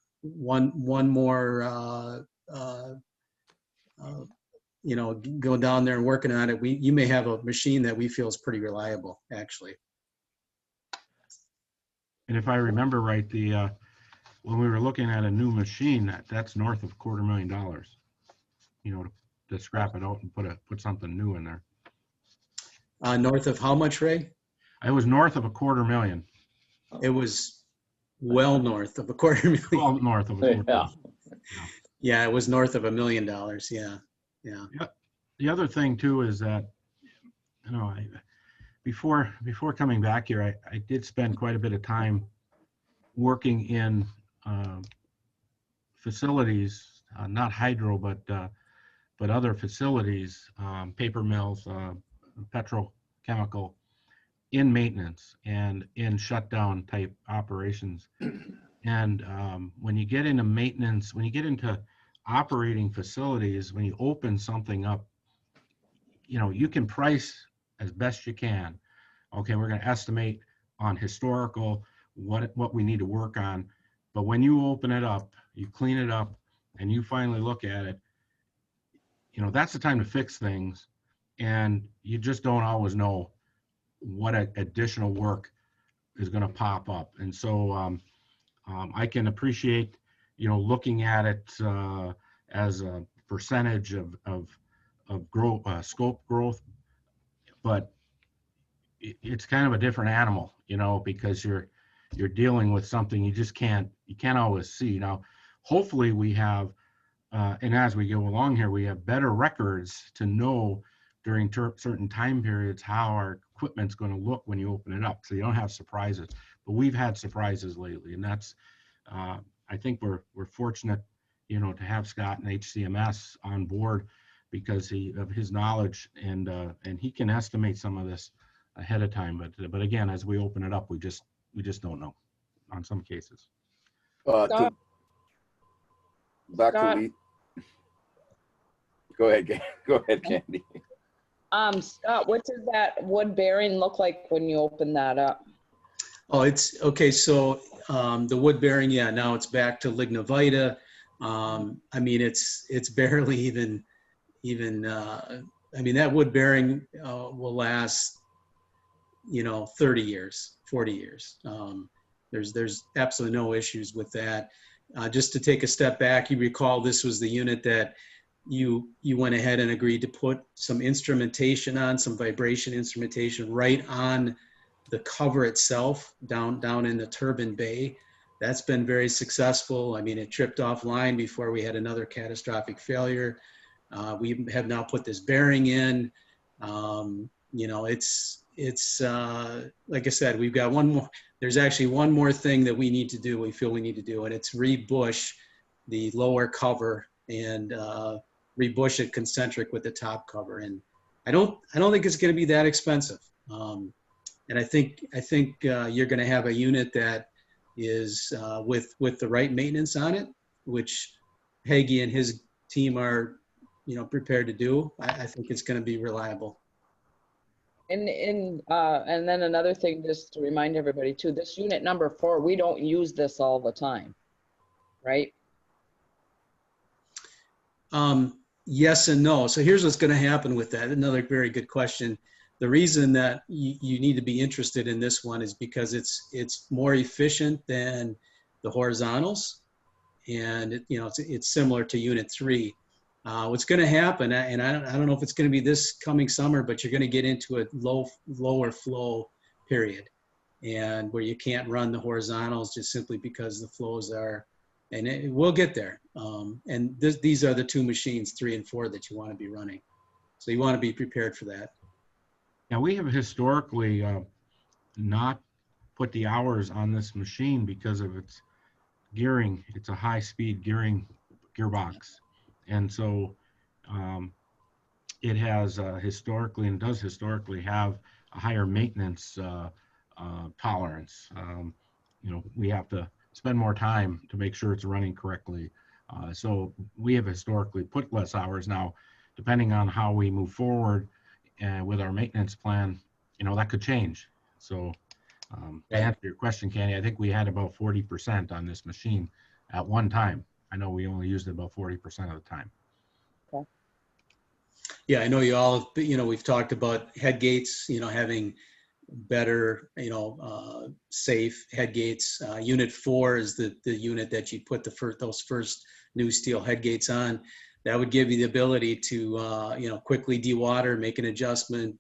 go down there and working on it, you may have a machine that we feel is pretty reliable, actually. And if I remember right, when we were looking at a new machine, that's north of $250,000, to scrap it out and put something new in there. North of how much, Ray? It was north of $250,000. It was well north of $250,000. Well, north of $250,000. Yeah. Yeah, it was north of $1 million. Yeah. The other thing too is that you know, before coming back here, I did spend quite a bit of time working in facilities, not hydro, but other facilities, paper mills, petrochemical, in maintenance and in shutdown type operations. And when you get into maintenance, when you get into operating facilities, when you open something up, you know, you can price as best you can. Okay, we're going to estimate on historical what we need to work on. But when you open it up, you clean it up, and you finally look at it, you know, that's the time to fix things. And you just don't always know what additional work is going to pop up. And so I can appreciate, you know, looking at it as a percentage of growth, scope growth, but it's kind of a different animal, you know, because you're dealing with something you can't always see. Now, hopefully we have, and as we go along here, we have better records to know during certain time periods how our equipment's going to look when you open it up, so you don't have surprises. But we've had surprises lately, and that's I think we're fortunate, you know, to have Scott and HCMS on board because of his knowledge, and he can estimate some of this ahead of time. But again, as we open it up, we just don't know on some cases. Scott. Back to Scott. Lee. Go ahead, Candy. Scott, what does that wood bearing look like when you open that up? Oh, it's okay. So the wood bearing, yeah, now it's back to lignavita. I mean, it's barely even. I mean, that wood bearing will last, you know, 30 years, 40 years. There's absolutely no issues with that. Just to take a step back, you recall this was the unit that you went ahead and agreed to put some instrumentation on, some vibration instrumentation right on the cover itself down in the turbine bay. That's been very successful. I mean, it tripped offline before we had another catastrophic failure. We have now put this bearing in. You know, it's like I said, we've got one more. There's actually one more thing that we need to do. We feel we need to do, and it's rebush the lower cover and rebush it concentric with the top cover. And I don't think it's going to be that expensive. And I think you're going to have a unit that is with the right maintenance on it, which Hagee and his team are, you know, prepared to do. I think it's going to be reliable. And then another thing, just to remind everybody too, this unit number 4, we don't use this all the time, right? Yes and no. So here's what's going to happen with that. Another very good question. The reason that you need to be interested in this one is because it's more efficient than the horizontals, and you know, it's similar to Unit 3. What's going to happen, and I don't know if it's going to be this coming summer, but you're going to get into a lower flow period, and where you can't run the horizontals just simply because the flows are, and we'll get there. And these are the 2 machines, 3 and 4, that you want to be running. So you want to be prepared for that. Now, we have historically not put the hours on this machine because of its gearing. It's a high-speed gearbox. And so it has historically, and does historically have a higher maintenance tolerance. You know, we have to spend more time to make sure it's running correctly. So we have historically put less hours. Now, depending on how we move forward with our maintenance plan, you know, that could change. So to answer your question, Candy, I think we had about 40% on this machine at one time. I know we only used it about 40% of the time. Okay. Yeah, I know you all, you know, we've talked about head gates, you know, having better, you know, safe head gates. Unit 4 is the unit that you put those first new steel head gates on. That would give you the ability to, you know, quickly dewater, make an adjustment,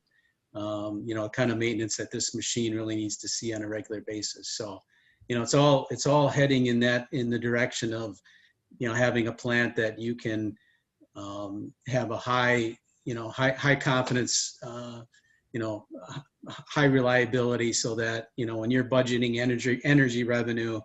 you know, kind of maintenance that this machine really needs to see on a regular basis. So, you know, it's all heading in the direction of, you know, having a plant that you can have a high, you know, high confidence, you know, high reliability so that, you know, when you're budgeting energy revenue,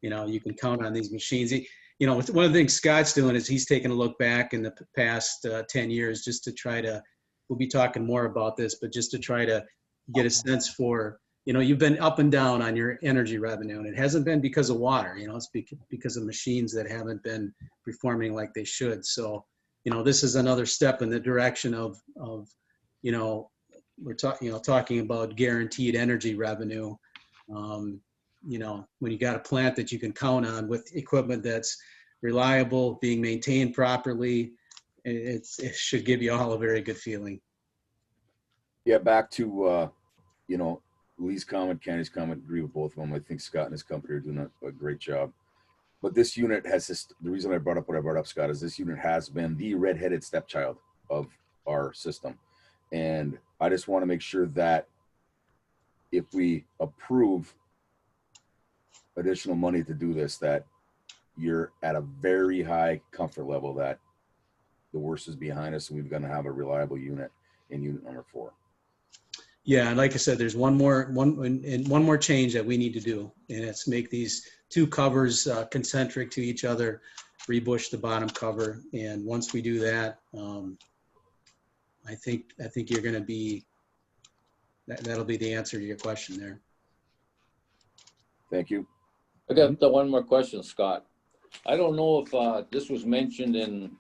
you know, you can count on these machines. You know, one of the things Scott's doing is he's taking a look back in the past 10 years just to try to, we'll be talking more about this, but just to try to get a sense for, you know, you've been up and down on your energy revenue, and it hasn't been because of water, you know, it's because of machines that haven't been performing like they should. So, you know, this is another step in the direction of you know, we're talking about guaranteed energy revenue. You know, when you got a plant that you can count on with equipment that's reliable, being maintained properly, it should give you all a very good feeling. Yeah, back to, you know, Lee's comment, Candy's comment, agree with both of them. I think Scott and his company are doing a great job. But this unit has this, the reason I brought up what I brought up, Scott, is this unit has been the redheaded stepchild of our system. And I just want to make sure that if we approve additional money to do this, that you're at a very high comfort level that the worst is behind us and we're going to have a reliable unit in unit number 4. Yeah, and like I said, there's one more change that we need to do, and it's make these 2 covers concentric to each other, rebush the bottom cover, and once we do that, I think you're going to be, that'll be the answer to your question there. Thank you. I got the one more question, Scott. I don't know if this was mentioned in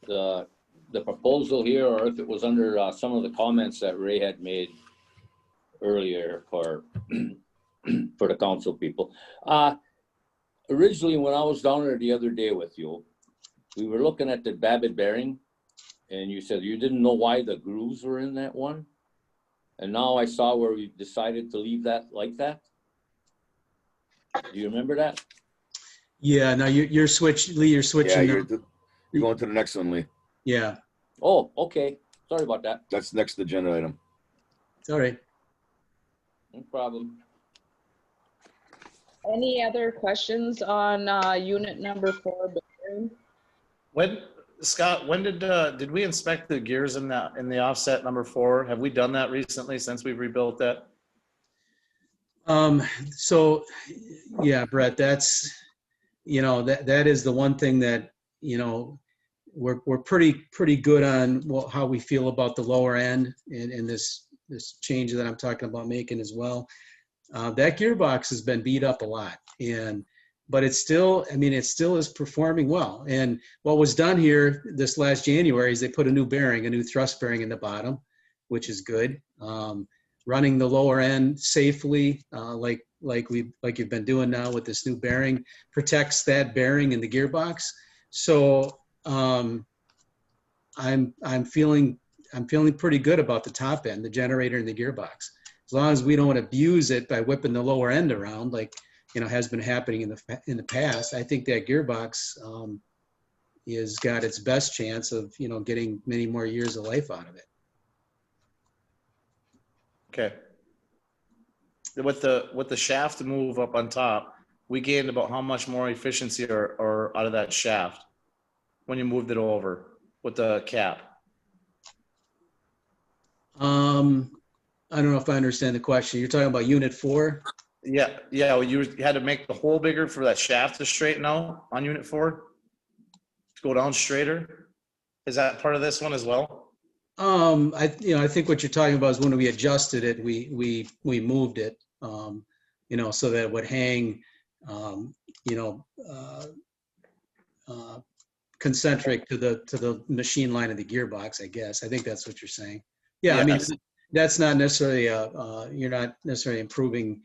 the proposal here, or if it was under some of the comments that Ray had made earlier for for the council people. Originally, when I was down there the other day with you, we were looking at the Babbitt bearing, and you said you didn't know why the grooves were in that one. And now I saw where we decided to leave that like that. Do you remember that? Yeah, now you're switching, Lee, you're switching. Yeah, you're going to the next one, Lee. Yeah. Oh, okay. Sorry about that. That's next agenda item. All right. No problem. Any other questions on unit number 4? Scott, when did we inspect the gears in the offset number 4? Have we done that recently since we've rebuilt that? So yeah, Brett, that's, you know, that is the one thing that, you know, we're pretty good on how we feel about the lower end and this change that I'm talking about making as well. That gearbox has been beat up a lot, but it's still, I mean, it still is performing well. And what was done here this last January is they put a new thrust bearing in the bottom, which is good. Running the lower end safely, like you've been doing now with this new bearing, protects that bearing in the gearbox. So I'm feeling pretty good about the top end, the generator and the gearbox. As long as we don't abuse it by whipping the lower end around, like, you know, has been happening in the past, I think that gearbox is got its best chance of, you know, getting many more years of life out of it. Okay. With the shaft move up on top, we gained about how much more efficiency or out of that shaft when you moved it over with the cap? I don't know if I understand the question. You're talking about unit 4? Yeah. Well, you had to make the hole bigger for that shaft to straighten out on unit 4 to go down straighter. Is that part of this one as well? I think what you're talking about is when we adjusted it, we moved it, you know, so that it would hang, you know, concentric to the machine line of the gearbox, I guess. I think that's what you're saying. Yeah, yes. I mean, that's not necessarily you're not necessarily improving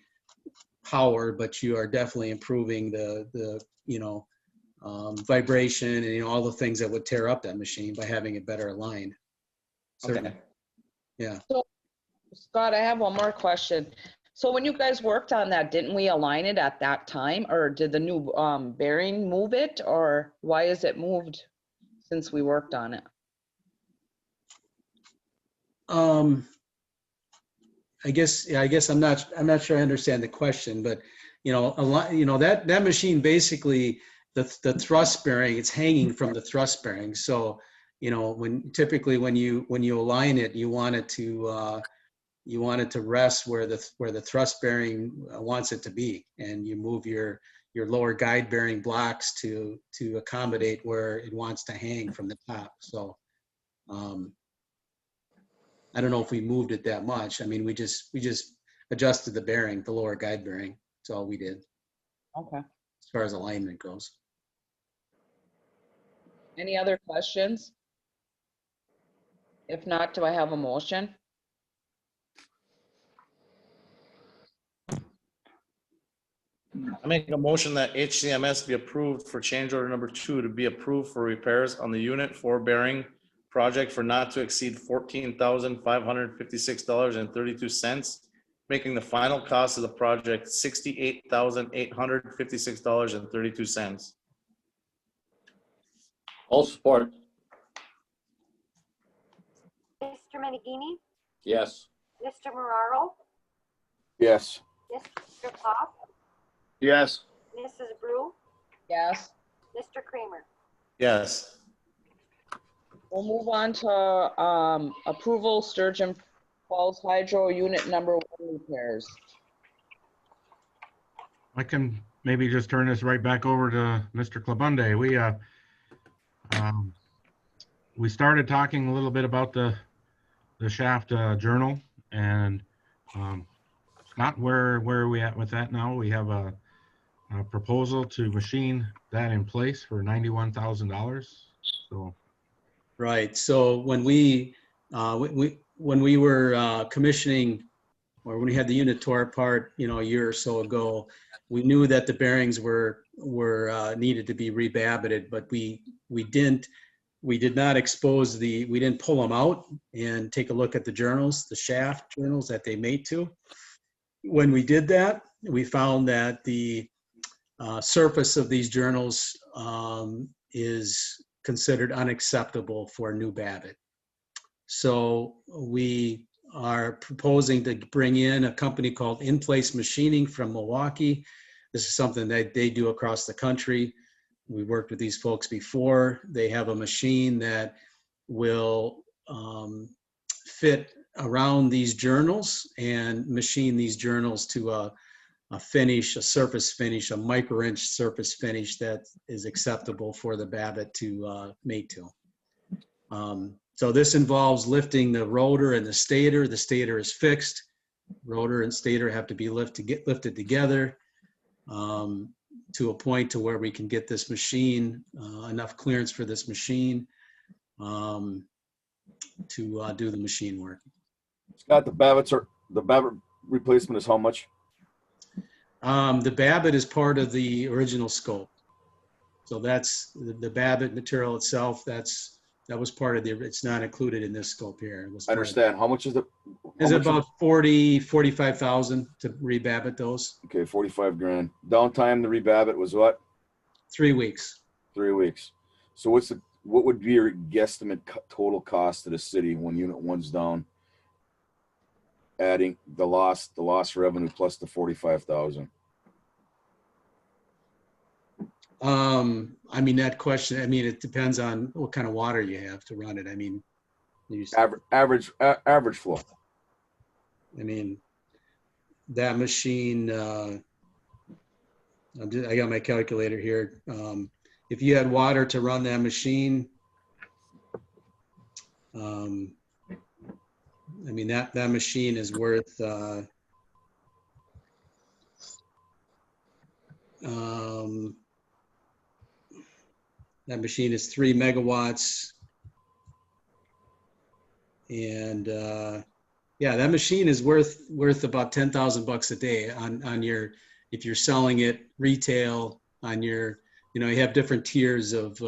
power, but you are definitely improving the you know, vibration and, you know, all the things that would tear up that machine by having it better aligned. Certainly. Okay. Yeah. So, Scott, I have one more question. So when you guys worked on that, didn't we align it at that time, or did the new bearing move it, or why is it moved since we worked on it? I guess I'm not sure I understand the question, but, you know, that machine basically, the thrust bearing, it's hanging from the thrust bearing. So, you know, typically when you align it, you want it to you want it to rest where the thrust bearing wants it to be, and you move your lower guide bearing blocks to accommodate where it wants to hang from the top. So I don't know if we moved it that much. I mean, we just adjusted the bearing, the lower guide bearing. That's all we did Okay. as far as alignment goes. Any other questions? If not, do I have a motion? I make a motion that HCMS be approved for change order number 2 to be approved for repairs on the Unit 4 bearing project for not to exceed $14,556.32, making the final cost of the project $68,856.32. All support. Mr. Menegini, Yes. Mr. Marraro, Yes. Mr. Pop, Yes. Mrs. Brew, Yes. Mr. Kramer. Yes. We'll move on to approval Sturgeon Falls Hydro Unit number 1 repairs. I can maybe just turn this right back over to Mr. Klabunde. We started talking a little bit about the shaft journal, and Scott, where are we at with that now? We have a proposal to machine that in place for $91,000. So Right. So when we were commissioning, or when we had the unit tore apart, a year or so ago, we knew that the bearings were needed to be rebabbited, but we did not expose we didn't pull them out and take a look at the journals, the shaft journals that they made to. When we did that, we found that the surface of these journals is considered unacceptable for a new babbitt. So we are proposing to bring in a company called In Place Machining from Milwaukee. This is something that they do across the country. We worked with these folks before. They have a machine that will fit around these journals and machine these journals to a finish, a surface finish, a micro-inch surface finish that is acceptable for the babbitt to mate to. So this involves lifting the rotor and the stator. The stator is fixed. Rotor and stator have to be lifted together to a point to where we can get this machine, enough clearance for this machine to do the machine work. Scott, the babbitt replacement is how much? The babbitt is part of the original scope. So that's the babbitt material itself. That was part of it's not included in this scope here. It was I understand. How much is it? Is it about 45,000 to rebabbitt those? Okay, 45 grand. Downtime to rebabbitt was what? 3 weeks. 3 weeks. So what would be your guesstimate total cost to the city when Unit 1's down? Adding the lost revenue plus the 45,000. I mean, that question, it depends on what kind of water you have to run it. I mean, average flow. I mean, that machine, I got my calculator here. If you had water to run that machine, I mean, that machine is worth, that machine is 3 megawatts. And yeah, that machine is worth about $10,000 a day on your, if you're selling it retail on your, you have different tiers of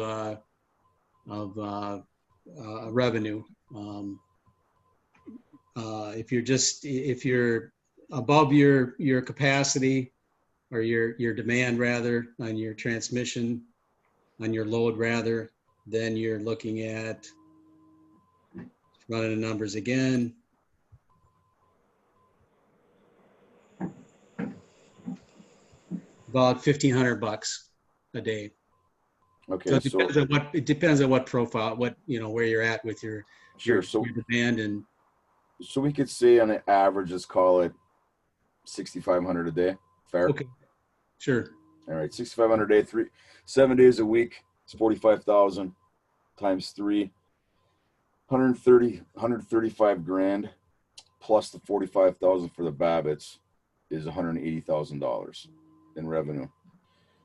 revenue. If you're above your capacity or your demand rather on your transmission, on your load rather, then you're looking at, running the numbers again, about $1,500 a day. Okay, So it depends on what profile, where you're at with your sure. So your demand and So we could say on the average, let's call it 6,500 a day. Fair. Okay, sure. All right, 6,500 a day, 7 days a week. It's 45,000 times 3, 135 grand plus the 45,000 for the Babbitts is $180,000 in revenue.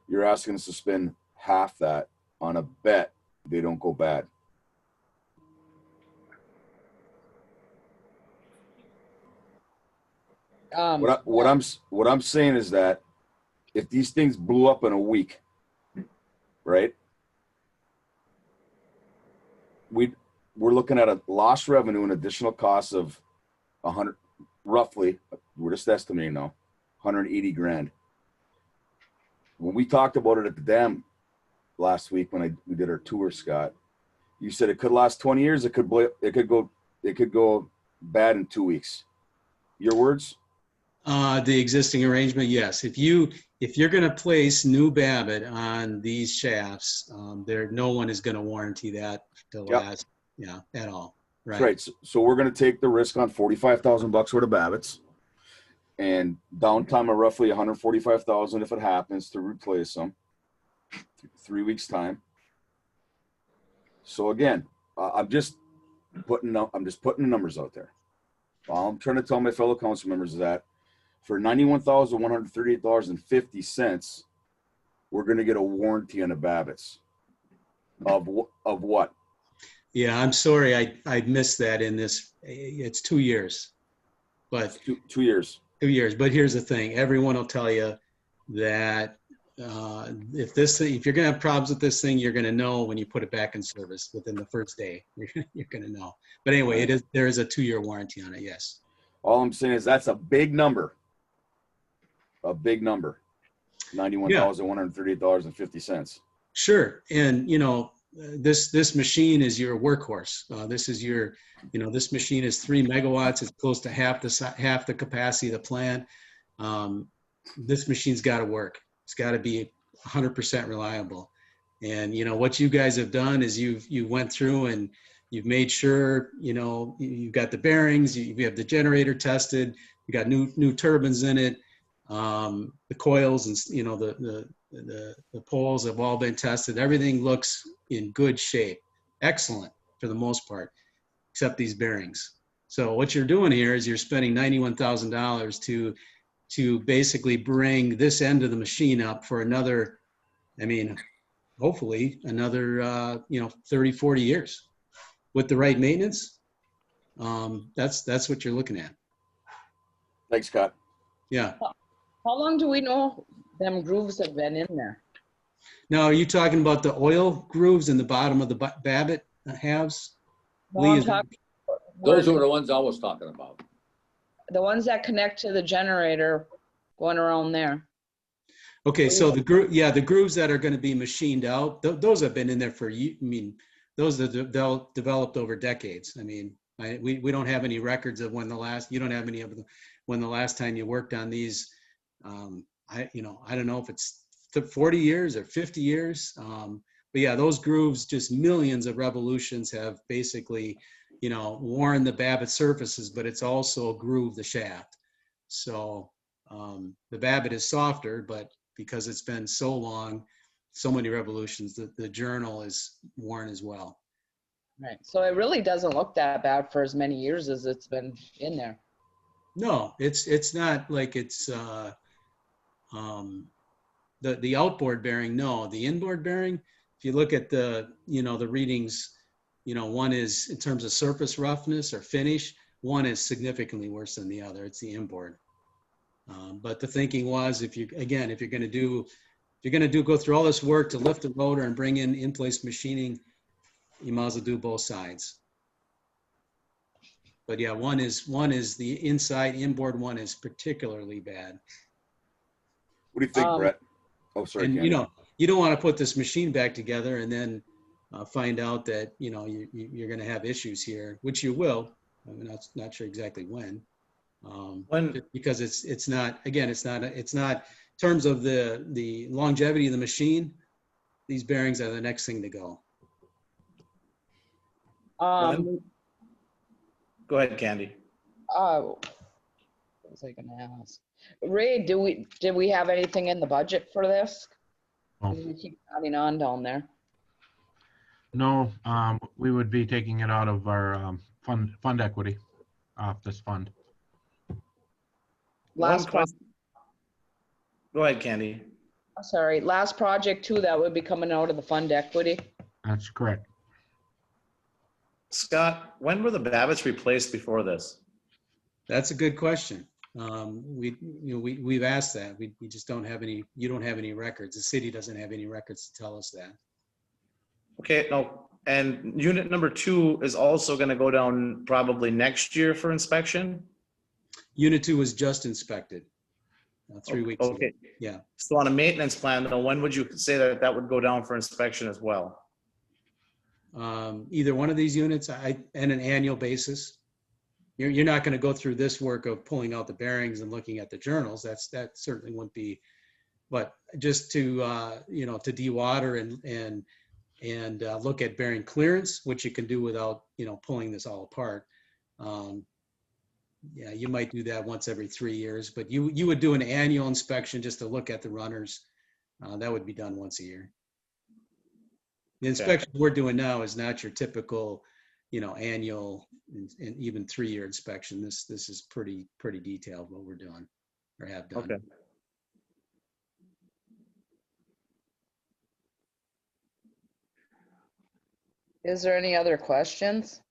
You're asking us to spend half that on a bet they don't go bad. What I'm saying is that if these things blew up in a week, right? We're looking at a lost revenue and additional costs of 100, roughly. We're just estimating now, 180 grand. When we talked about it at the dam last week when we did our tour, Scott, you said it could last 20 years. It could go bad in 2 weeks. Your words? The existing arrangement, yes. If you're going to place new Babbitt on these shafts, no one is going to warranty that to last, at all. Right. Right. So we're going to take the risk on $45,000 worth of Babbitts, and downtime of roughly 145,000 if it happens to replace them. 3 weeks time. So again, I'm just putting the numbers out there. All I'm trying to tell my fellow council members is that for $91,138.50, we're going to get a warranty on the Babbitts. Of what? Yeah, I'm sorry, I missed that in this. It's 2 years, but 2 years. 2 years. But here's the thing: everyone will tell you that if you're going to have problems with this thing, you're going to know when you put it back in service within the first day. You're going to know. But anyway, there is a 2-year warranty on it. Yes. All I'm saying is that's a big number. A big number. $91,138.50. Sure, and this machine is your workhorse. This machine is 3 megawatts. It's close to half the capacity of the plant. This machine's got to work. It's got to be 100% reliable. And what you guys have done is you went through and you've made sure you've got the bearings, you have the generator tested, you got new turbines in it, the coils and the poles have all been tested. Everything looks in good shape, excellent for the most part, except these bearings. So what you're doing here is you're spending $91,000 to basically bring this end of the machine up for another, hopefully another 30, 40 years with the right maintenance. That's what you're looking at. Thanks, Scott. Yeah. How long do we know them grooves have been in there? Now, are you talking about the oil grooves in the bottom of the Babbitt halves? No, I'm talking those are the ones I was talking about. the ones that connect to the generator going around there. Okay, so the grooves that are going to be machined out, those have been in there for, those are developed over decades. We don't have any records of you don't have any of when the last time you worked on these. I don't know if it's 40 years or 50 years. But yeah, those grooves, just millions of revolutions have basically, worn the Babbitt surfaces, but it's also grooved the shaft. So the Babbitt is softer, but because it's been so long, so many revolutions, the journal is worn as well. Right. So it really doesn't look that bad for as many years as it's been in there. No, it's not like it's the outboard bearing. No, the inboard bearing, if you look at the readings, one is in terms of surface roughness or finish, one is significantly worse than the other. It's the inboard. But the thinking was, if you're going to go through all this work to lift the rotor and bring in place machining, you might as well do both sides. But yeah, one is the inside inboard, one is particularly bad. What do you think, Brett? Oh, sorry. And you don't want to put this machine back together and then find out that you're going to have issues here, which you will. I'm not sure exactly when. Because it's not in terms of the longevity of the machine. These bearings are the next thing to go. Go ahead, Candy. What was I gonna ask? Ray, did we have anything in the budget for this? Oh. 'Cause we keep adding on down there. No, we would be taking it out of our fund equity, off this fund. Last Go ahead, Candy. sorry, last project too, that would be coming out of the fund equity. That's correct. Scott, when were the Babbitts replaced before this? That's a good question. We've asked that. We just don't have any, you don't have any records. The city doesn't have any records to tell us that. Okay, no, and unit number 2 is also gonna go down probably next year for inspection? Unit 2 was just inspected 3 weeks ago. Okay. Yeah. So on a maintenance plan, though, when would you say that that would go down for inspection as well? Either one of these units, and an annual basis. You're not going to go through this work of pulling out the bearings and looking at the journals. That certainly wouldn't be, but just to to dewater and look at bearing clearance, which you can do without pulling this all apart. Yeah, you might do that once every 3 years, but you would do an annual inspection just to look at the runners. That would be done once a year. The inspection we're doing now is not your typical, annual and even 3-year inspection. This is pretty detailed what we're doing or have done. Okay. Is there any other questions?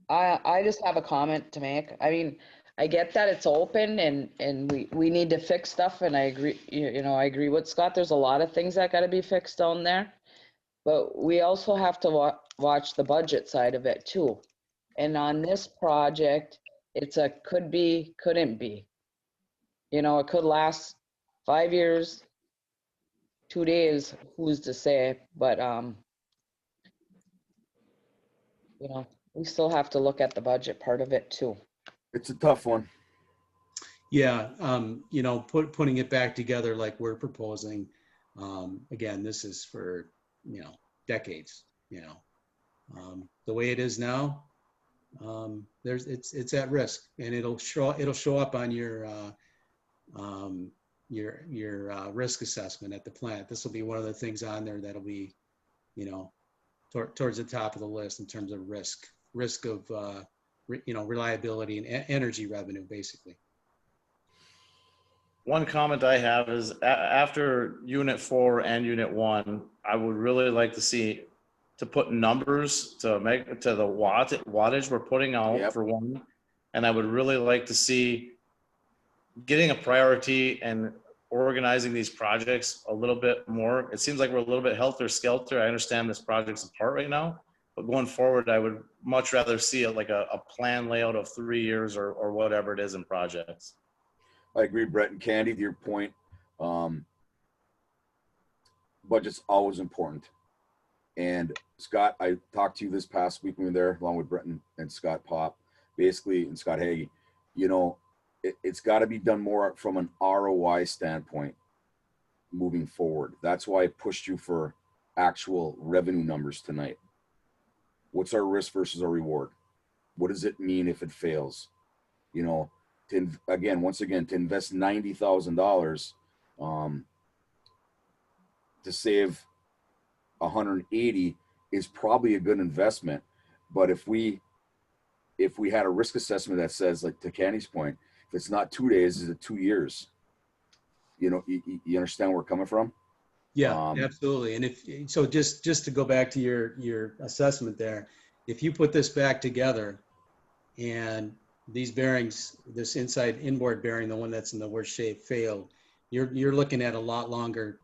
I just have a comment to make. I mean, I get that it's open and we need to fix stuff, and I agree, I agree with Scott. There's a lot of things that got to be fixed down there, but we also have to watch the budget side of it too. And on this project, it's a could be, couldn't be. It could last 5 years, 2 days, who's to say, but we still have to look at the budget part of it too. It's a tough one. Yeah, putting it back together like we're proposing. Again, this is for, decades, the way it is now, it's at risk, and it'll show up on your risk assessment at the plant. This will be one of the things on there that'll be, towards the top of the list in terms of risk of, reliability and energy revenue, basically. One comment I have is after Unit 4 and Unit 1, I would really like to put numbers to the wattage we're putting out for one. And I would really like to see getting a priority and organizing these projects a little bit more. It seems like we're a little bit helter-skelter. I understand this project's apart right now, but going forward, I would much rather see it like a plan layout of 3 years or whatever it is in projects. I agree, Brett and Candy, to your point. Budget's always important. And Scott, I talked to you this past week when we were there, along with Brett and Scott Pop, basically, and Scott Hagee, it's got to be done more from an ROI standpoint moving forward. That's why I pushed you for actual revenue numbers tonight. What's our risk versus our reward? What does it mean if it fails? Once again, to invest $90,000 to save 180 is probably a good investment. But if we had a risk assessment that says, like to Candy's point, if it's not 2 days, is it 2 years? You understand where we're coming from? Yeah, absolutely. And just to go back to your assessment there, if you put this back together and these bearings, this inboard bearing, the one that's in the worst shape, failed, you're looking at a lot longer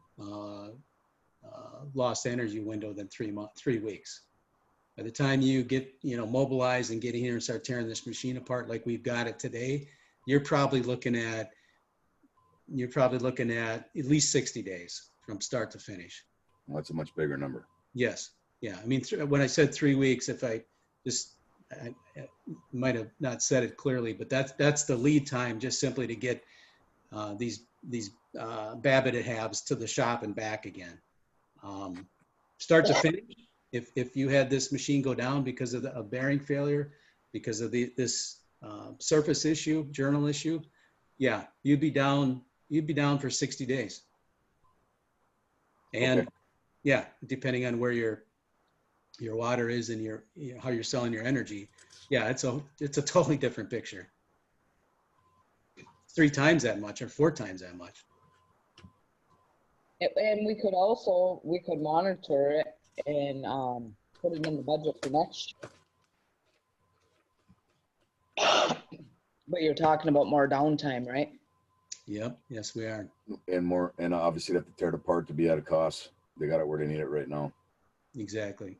lost energy window than 3 weeks. By the time you get mobilized and get in here and start tearing this machine apart like we've got it today, you're probably looking at at least 60 days from start to finish. Well, that's a much bigger number. Yes. Yeah. I mean, when I said 3 weeks, if I might have not said it clearly, but that's the lead time, just simply to get these Babbitt halves to the shop and back again. Start to finish, If you had this machine go down because of a bearing failure, because of this surface issue, journal issue, yeah, you'd be down for 60 days. And Okay. yeah, depending on where your water is and how you're selling your energy, yeah, it's a totally different picture. 3 times that much or 4 times that much. And we could monitor it and put it in the budget for next year. But you're talking about more downtime, right? Yep. Yes, we are. And obviously they have to tear it apart to be at a cost. They got it where they need it right now. Exactly.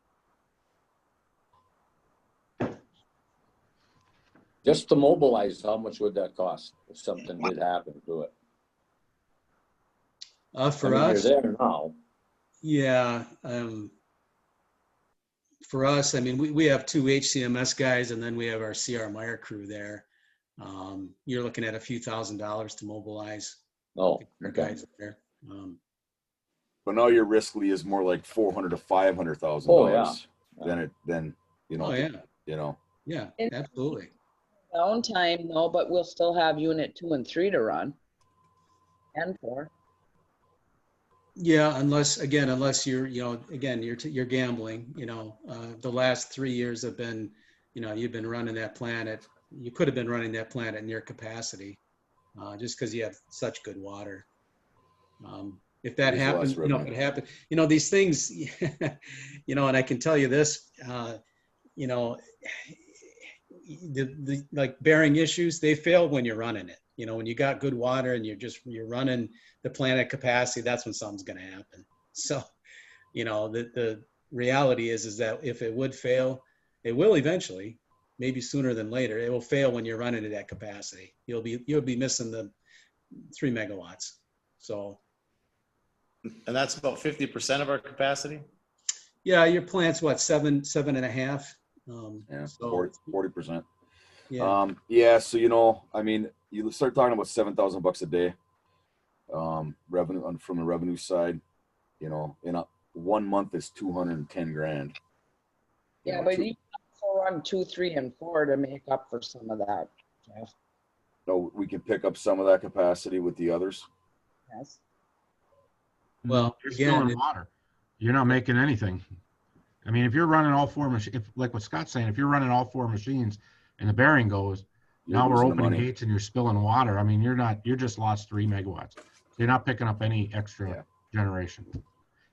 Just to mobilize, how much would that cost if something did happen to it? For us, you're there now. yeah. For us, I mean, we have 2 HCMS guys, and then we have our CR Meyer crew there. You're looking at a few $1,000s to mobilize. Oh, Our okay. guys there. But now your risk, Lee, is more like $400,000 to $500,000. Oh, yeah. Than Oh yeah, you know. yeah, And- absolutely. Downtime, no, but we'll still have unit 2 and 3 to run. And 4. Yeah, unless you're, you're gambling. The last 3 years have been, you've been running that plant you could have been running that plant at near capacity, just because you have such good water. If that There's happened, less revenue. it happened. These things, and I can tell you this, the like bearing issues, they fail when you're running it. When you got good water and you're running the plant at capacity, that's when something's going to happen. So, the reality is that if it would fail, it will eventually, maybe sooner than later. It will fail when you're running it at capacity. You'll be missing the 3 megawatts. So, And that's about 50% of our capacity. yeah, your plant's what, 7.5. Yeah, So 40%. yeah, Yeah. So I mean, you start talking about $7,000 a day revenue from the revenue side. In 1 month is 210 grand. Yeah, but you also run 2, 3, and 4 to make up for some of that, Jeff. So we can pick up some of that capacity with the others. Yes. Well, You're still again, in water. You're not making anything. I mean, if you're running all 4 machines, like what Scott's saying, if you're running all 4 machines and the bearing goes, You're now we're losing the opening money. gates and you're spilling water. I mean, you're just lost 3 megawatts. You're not picking up any extra generation.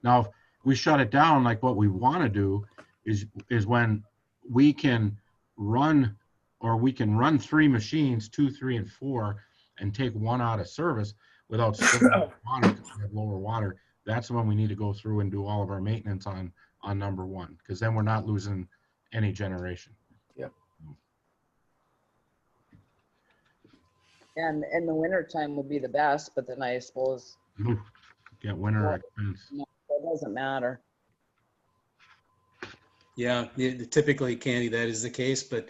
Now, if we shut it down, like what we want to do is when we can run 3 machines, 2, 3, and 4, and take 1 out of service without spilling water because we have lower water. That's when we need to go through and do all of our maintenance on number 1, because then we're not losing any generation. Yeah. And in the winter time would be the best, but then I suppose Get winter expense. it doesn't matter. yeah, typically, Candy, that is the case, but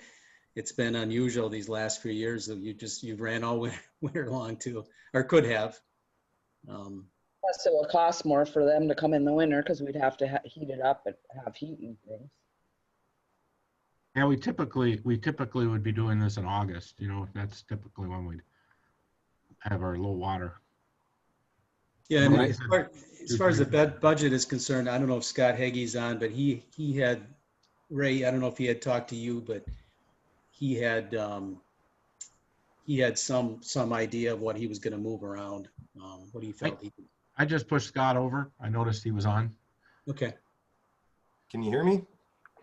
it's been unusual these last few years that you've ran all winter long too, or could have. Plus, it will cost more for them to come in the winter because we'd have to heat it up and have heat and things. Yeah, we typically would be doing this in August. That's typically when we'd have our low water. Yeah, and Right. as far as the budget is concerned, I don't know if Scott Hagee's on, but he had, Ray, I don't know if he had talked to you, but he had some idea of what he was going to move around, what he felt he could. I just pushed Scott over. I noticed he was on. Okay. Can you hear me?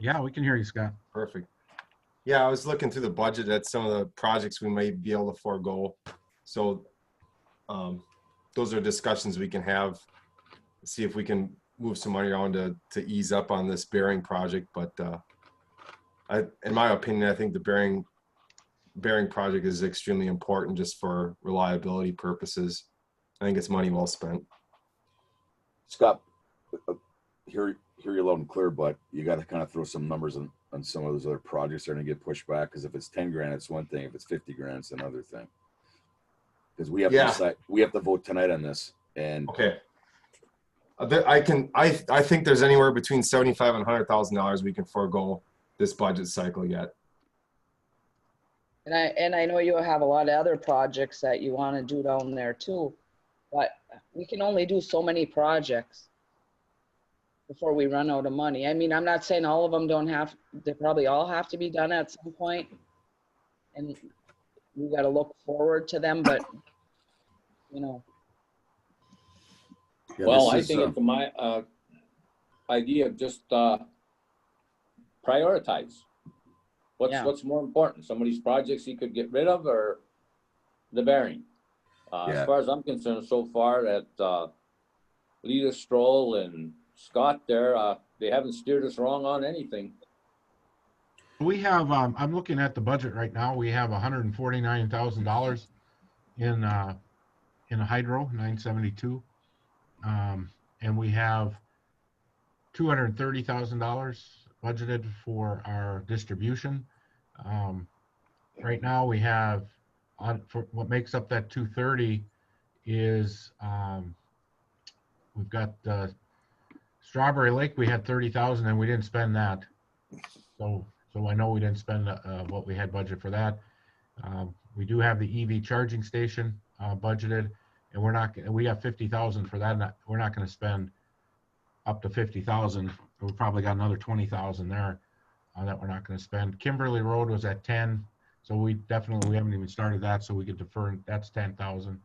Yeah, we can hear you, Scott. Perfect. Yeah, I was looking through the budget at some of the projects we may be able to forego. So those are discussions we can have, see if we can move some money around to ease up on this bearing project. But in my opinion, I think the bearing project is extremely important just for reliability purposes. I think it's money well spent. Scott, hear you loud and clear, but you got to kind of throw some numbers on some of those other projects that are going to get pushed back. Because if it's 10 grand, it's one thing. If it's 50 grand, it's another thing. Because we have to decide, we have to vote tonight on this. And okay, I think there's anywhere between 75 and $100,000 we can forego this budget cycle yet. And I know you have a lot of other projects that you want to do down there too, but we can only do so many projects before we run out of money. I mean, I'm not saying all of them don't have, they probably all have to be done at some point, and we got to look forward to them, but you know. Yeah, Well, this I is, think it's my idea of just prioritize. Yeah. What's more important? Some of these projects you could get rid of, or the bearing? Yeah. As far as I'm concerned, so far that Lita Stroll and Scott there, they haven't steered us wrong on anything. We have, I'm looking at the budget right now. We have $149,000 in a hydro, 972. And we have $230,000 budgeted for our distribution. Right now we have, for what makes up that 230 is, we've got Strawberry Lake, we had 30,000 and we didn't spend that. So I know we didn't spend what we had budgeted for that. We do have the EV charging station budgeted, and we have 50,000 for that. And we're not going to spend up to 50,000. We probably got another 20,000 there that we're not going to spend. Kimberly Road was at 10, so we haven't even started that, so we could defer. That's 10,000.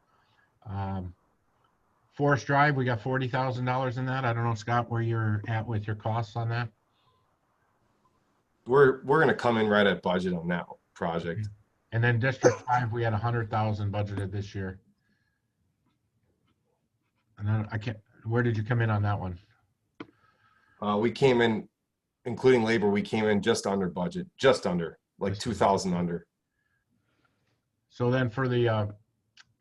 Forest Drive, we got $40,000 in that. I don't know, Scott, where you're at with your costs on that. We're going to come in right at budget on that project. And then District 5, we had 100,000 budgeted this year. And then where did you come in on that one? We came in, including labor, we came in just under budget, just under, like 2,000 under. So then for the,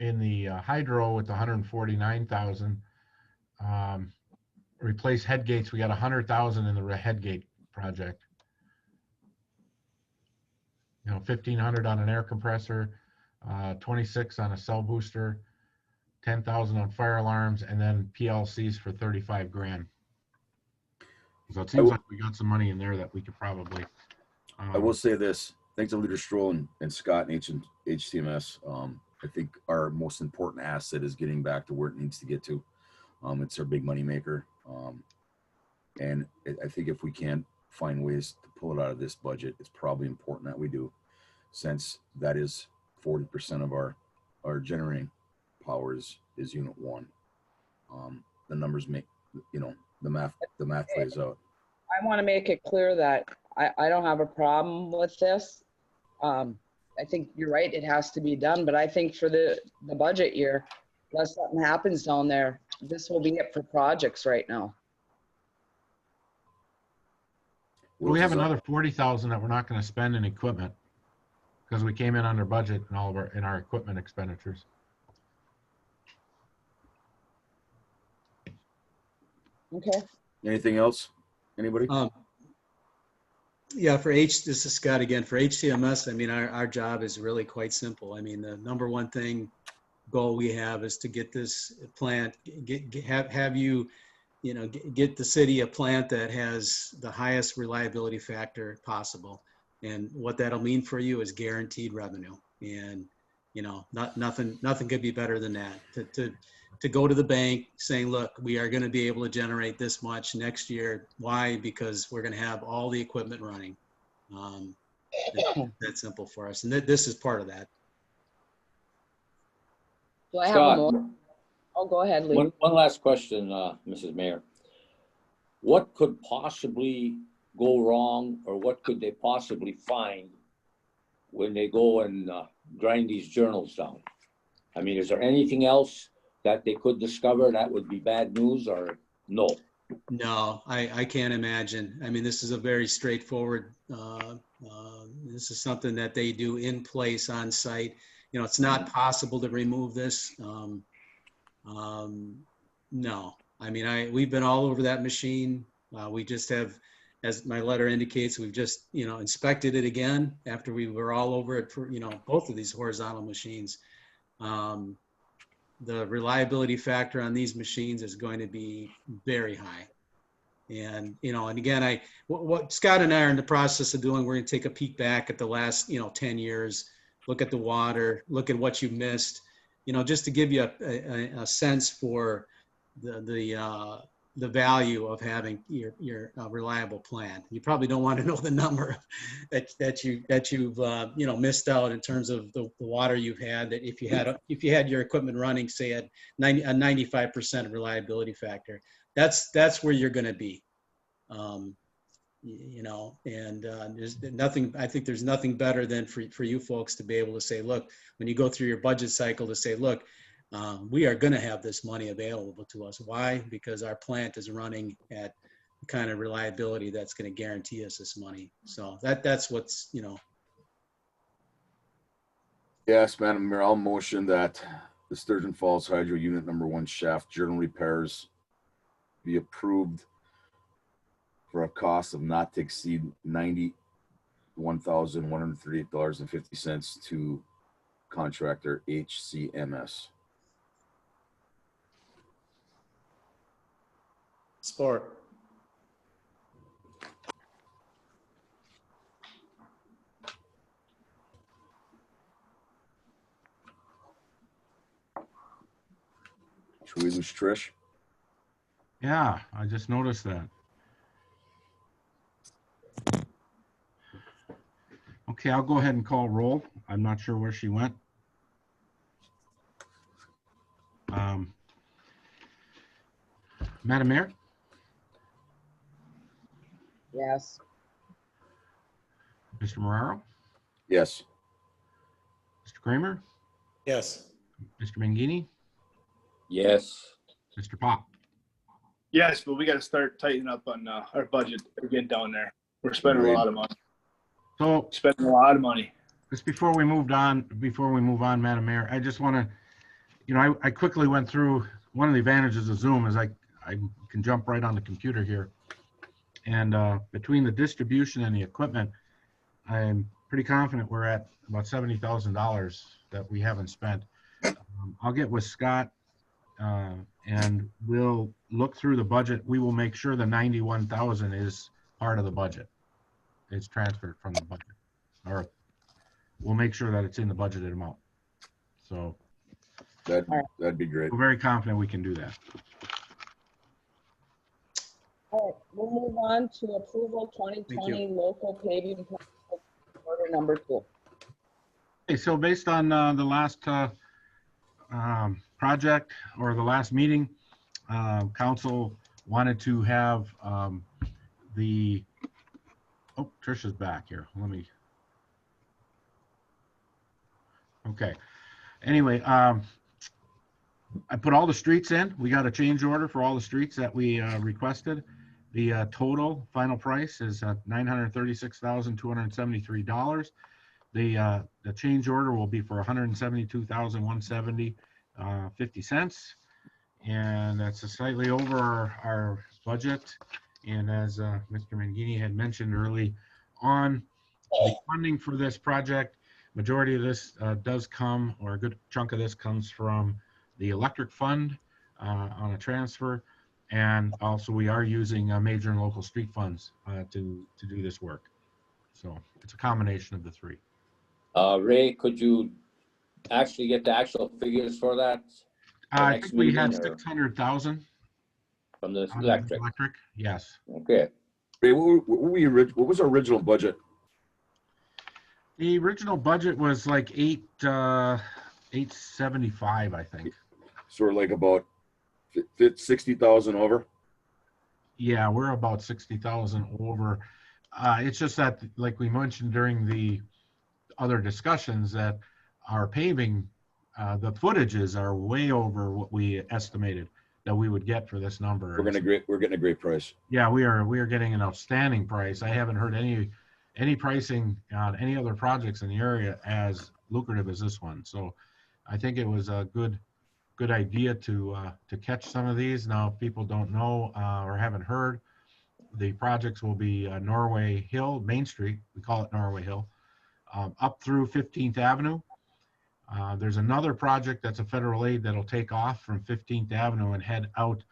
in the hydro with 149,000, replace head gates, we got 100,000 in the head gate project. 1,500 on an air compressor, 26 on a cell booster, 10,000 on fire alarms, and then PLCs for 35 grand. So it seems like we got some money in there that we could probably. I will say this, thanks to Leader Stroll and Scott and HCMS, I think our most important asset is getting back to where it needs to get to. It's our big money maker. And I think if we can find ways to pull it out of this budget, it's probably important that we do, since that is 40% of our generating power is unit 1. The numbers make, the math plays out. I want to make it clear that I don't have a problem with this. I think you're right, it has to be done, but I think for the budget year, unless something happens down there, this will be it for projects right now. We have another 40,000 that we're not going to spend in equipment because we came in under budget in all of our equipment expenditures. Okay. Anything else? Anybody? Yeah, this is Scott again. For HCMS, I mean, our job is really quite simple. I mean, the number one goal we have is to get this plant, have you get the city a plant that has the highest reliability factor possible. And what that'll mean for you is guaranteed revenue. And, nothing could be better than that. To go to the bank saying, look, we are going to be able to generate this much next year. Why? Because we're going to have all the equipment running. That's simple for us. And this is part of that. Do I have Scott, a more? Oh, go ahead, Lee. One last question, Mrs. Mayor. What could possibly go wrong, or what could they possibly find when they go and grind these journals down? I mean, is there anything else that they could discover that would be bad news, or no? No, I can't imagine. I mean, this is a very straightforward, this is something that they do in place on site. It's not possible to remove this. No, I mean, we've been all over that machine. We just have, as my letter indicates, we've just, inspected it again after we were all over it for, both of these horizontal machines. the reliability factor on these machines is going to be very high. And, you know, and again, what Scott and I are in the process of doing, we're going to take a peek back at the last, 10 years, look at the water, look at what you missed, just to give you a sense for the value of having your reliable plan. You probably don't want to know the number that you've missed out in terms of the water you've had. That if you had your equipment running, say at a 95% reliability factor, that's where you're going to be. There's nothing. I think there's nothing better than for you folks to be able to say, look, when you go through your budget cycle, to say, look, we are going to have this money available to us. Why? Because our plant is running at the kind of reliability that's going to guarantee us this money. So that's what's, Yes, Madam Mayor, I'll motion that the Sturgeon Falls Hydro Unit Number 1 shaft journal repairs be approved for a cost of not to exceed $91,138.50 to contractor HCMS. Support. Should we lose Trish? Yeah, I just noticed that. Okay, I'll go ahead and call roll. I'm not sure where she went. Madam Mayor? Yes. Mr. Moraro? Yes. Mr. Kramer? Yes. Mr. Mangini? Yes. Mr. Pop? Yes, but we got to start tightening up on our budget again down there. We're spending a lot of money. So Spending a lot of money. just before we move on, Madam Mayor, I just want to, I quickly went through, one of the advantages of Zoom is I can jump right on the computer here. And between the distribution and the equipment, I'm pretty confident we're at about $70,000 that we haven't spent. I'll get with Scott and we'll look through the budget. We will make sure the 91,000 is part of the budget. It's transferred from the budget, or we'll make sure that it's in the budgeted amount. So that'd be great. we're very confident we can do that. All right, we'll move on to approval 2020 local paving order number 2. Okay, so based on the last project or the last meeting, council wanted to have Trisha's back here. Okay. Anyway, I put all the streets in. We got a change order for all the streets that we requested. The total final price is $936,273. The change order will be for $172,170.50, and that's slightly over our budget. And as Mr. Mangini had mentioned early on, the funding for this project, majority of this does come, or a good chunk of this comes from the electric fund on a transfer, and also we are using major and local street funds to do this work. So it's a combination of the three. Ray, could you actually get the actual figures for that? I think we had 600,000 from the electric. Yes. Okay. Ray, what was our original budget? The original budget was like 875, I think. So we're like about 60,000 over. Yeah, we're about 60,000 over. It's just that, like we mentioned during the other discussions, that our paving, the footages are way over what we estimated that we would get for this number. We're getting a great price. Yeah, we are getting an outstanding price. I haven't heard any pricing on any other projects in the area as lucrative as this one. So I think it was a good idea to catch some of these. Now, if people don't know or haven't heard, the projects will be Norway Hill, Main Street, we call it Norway Hill, up through 15th Avenue. There's another project that's a federal aid that'll take off from 15th Avenue and head out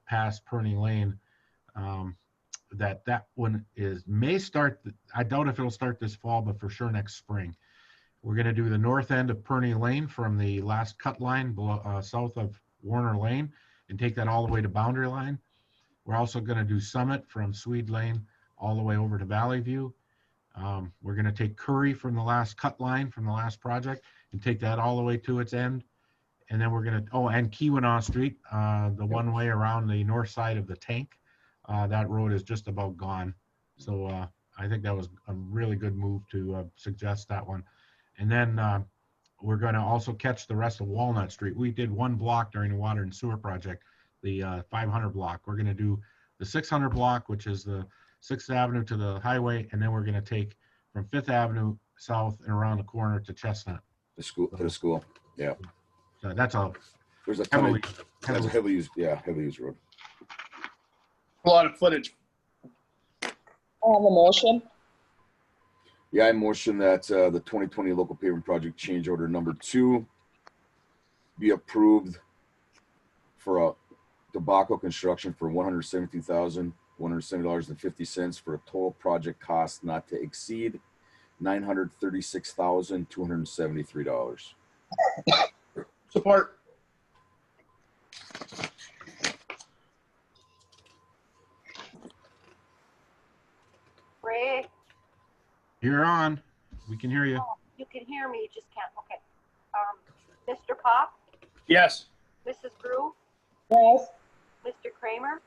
past Perney Lane. That one may start, I doubt if it'll start this fall, but for sure next spring. We're going to do the north end of Perney Lane from the last cut line below, south of Warner Lane, and take that all the way to Boundary Line. We're also going to do Summit from Swede Lane all the way over to Valley View. We're going to take Curry from the last cut line from the last project and take that all the way to its end. And then we're going to, and Keweenaw Street, the one way around the north side of the tank. That road is just about gone. So I think that was a really good move to suggest that one. And then we're going to also catch the rest of Walnut Street. We did one block during the water and sewer project, the 500 block. We're going to do the 600 block, which is the 6th Avenue to the highway, and then we're going to take from 5th Avenue south and around the corner to Chestnut. The school. Yeah. So that's a There's a ton that's a heavily used road. A lot of footage. I have a motion. Yeah, I motion that the 2020 local pavement project change order number 2 be approved for a tobacco construction for $172,170.50 for a total project cost not to exceed $936,273. Support. Ray, You're on. We can hear you. you can hear me, you just can't, okay. Mr. Pop, Yes. Mrs. Brew, Yes. Mr. Kramer,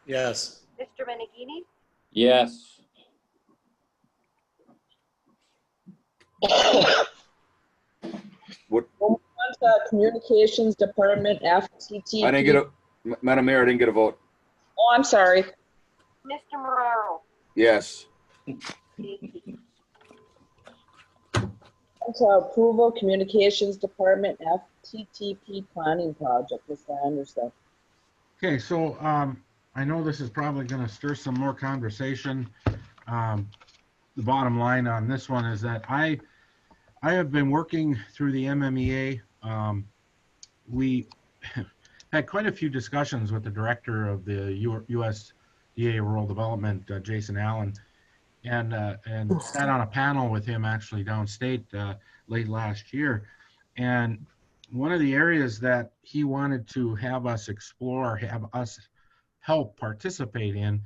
Yes. Mr. Menegini, Yes. What? We'll move on to Communications Department, FTT. I didn't get a, Madam Mayor, I didn't get a vote. Oh, I'm sorry. Mr. Marrero. Yes. To approval, Communications Department, FTTP planning project, Mr. Anderson. Okay, so I know this is probably going to stir some more conversation. The bottom line on this one is that I have been working through the MMEA. We had quite a few discussions with the director of the USDA Rural Development, Jason Allen, and sat on a panel with him actually downstate late last year. And one of the areas that he wanted to have us explore, have us help participate in,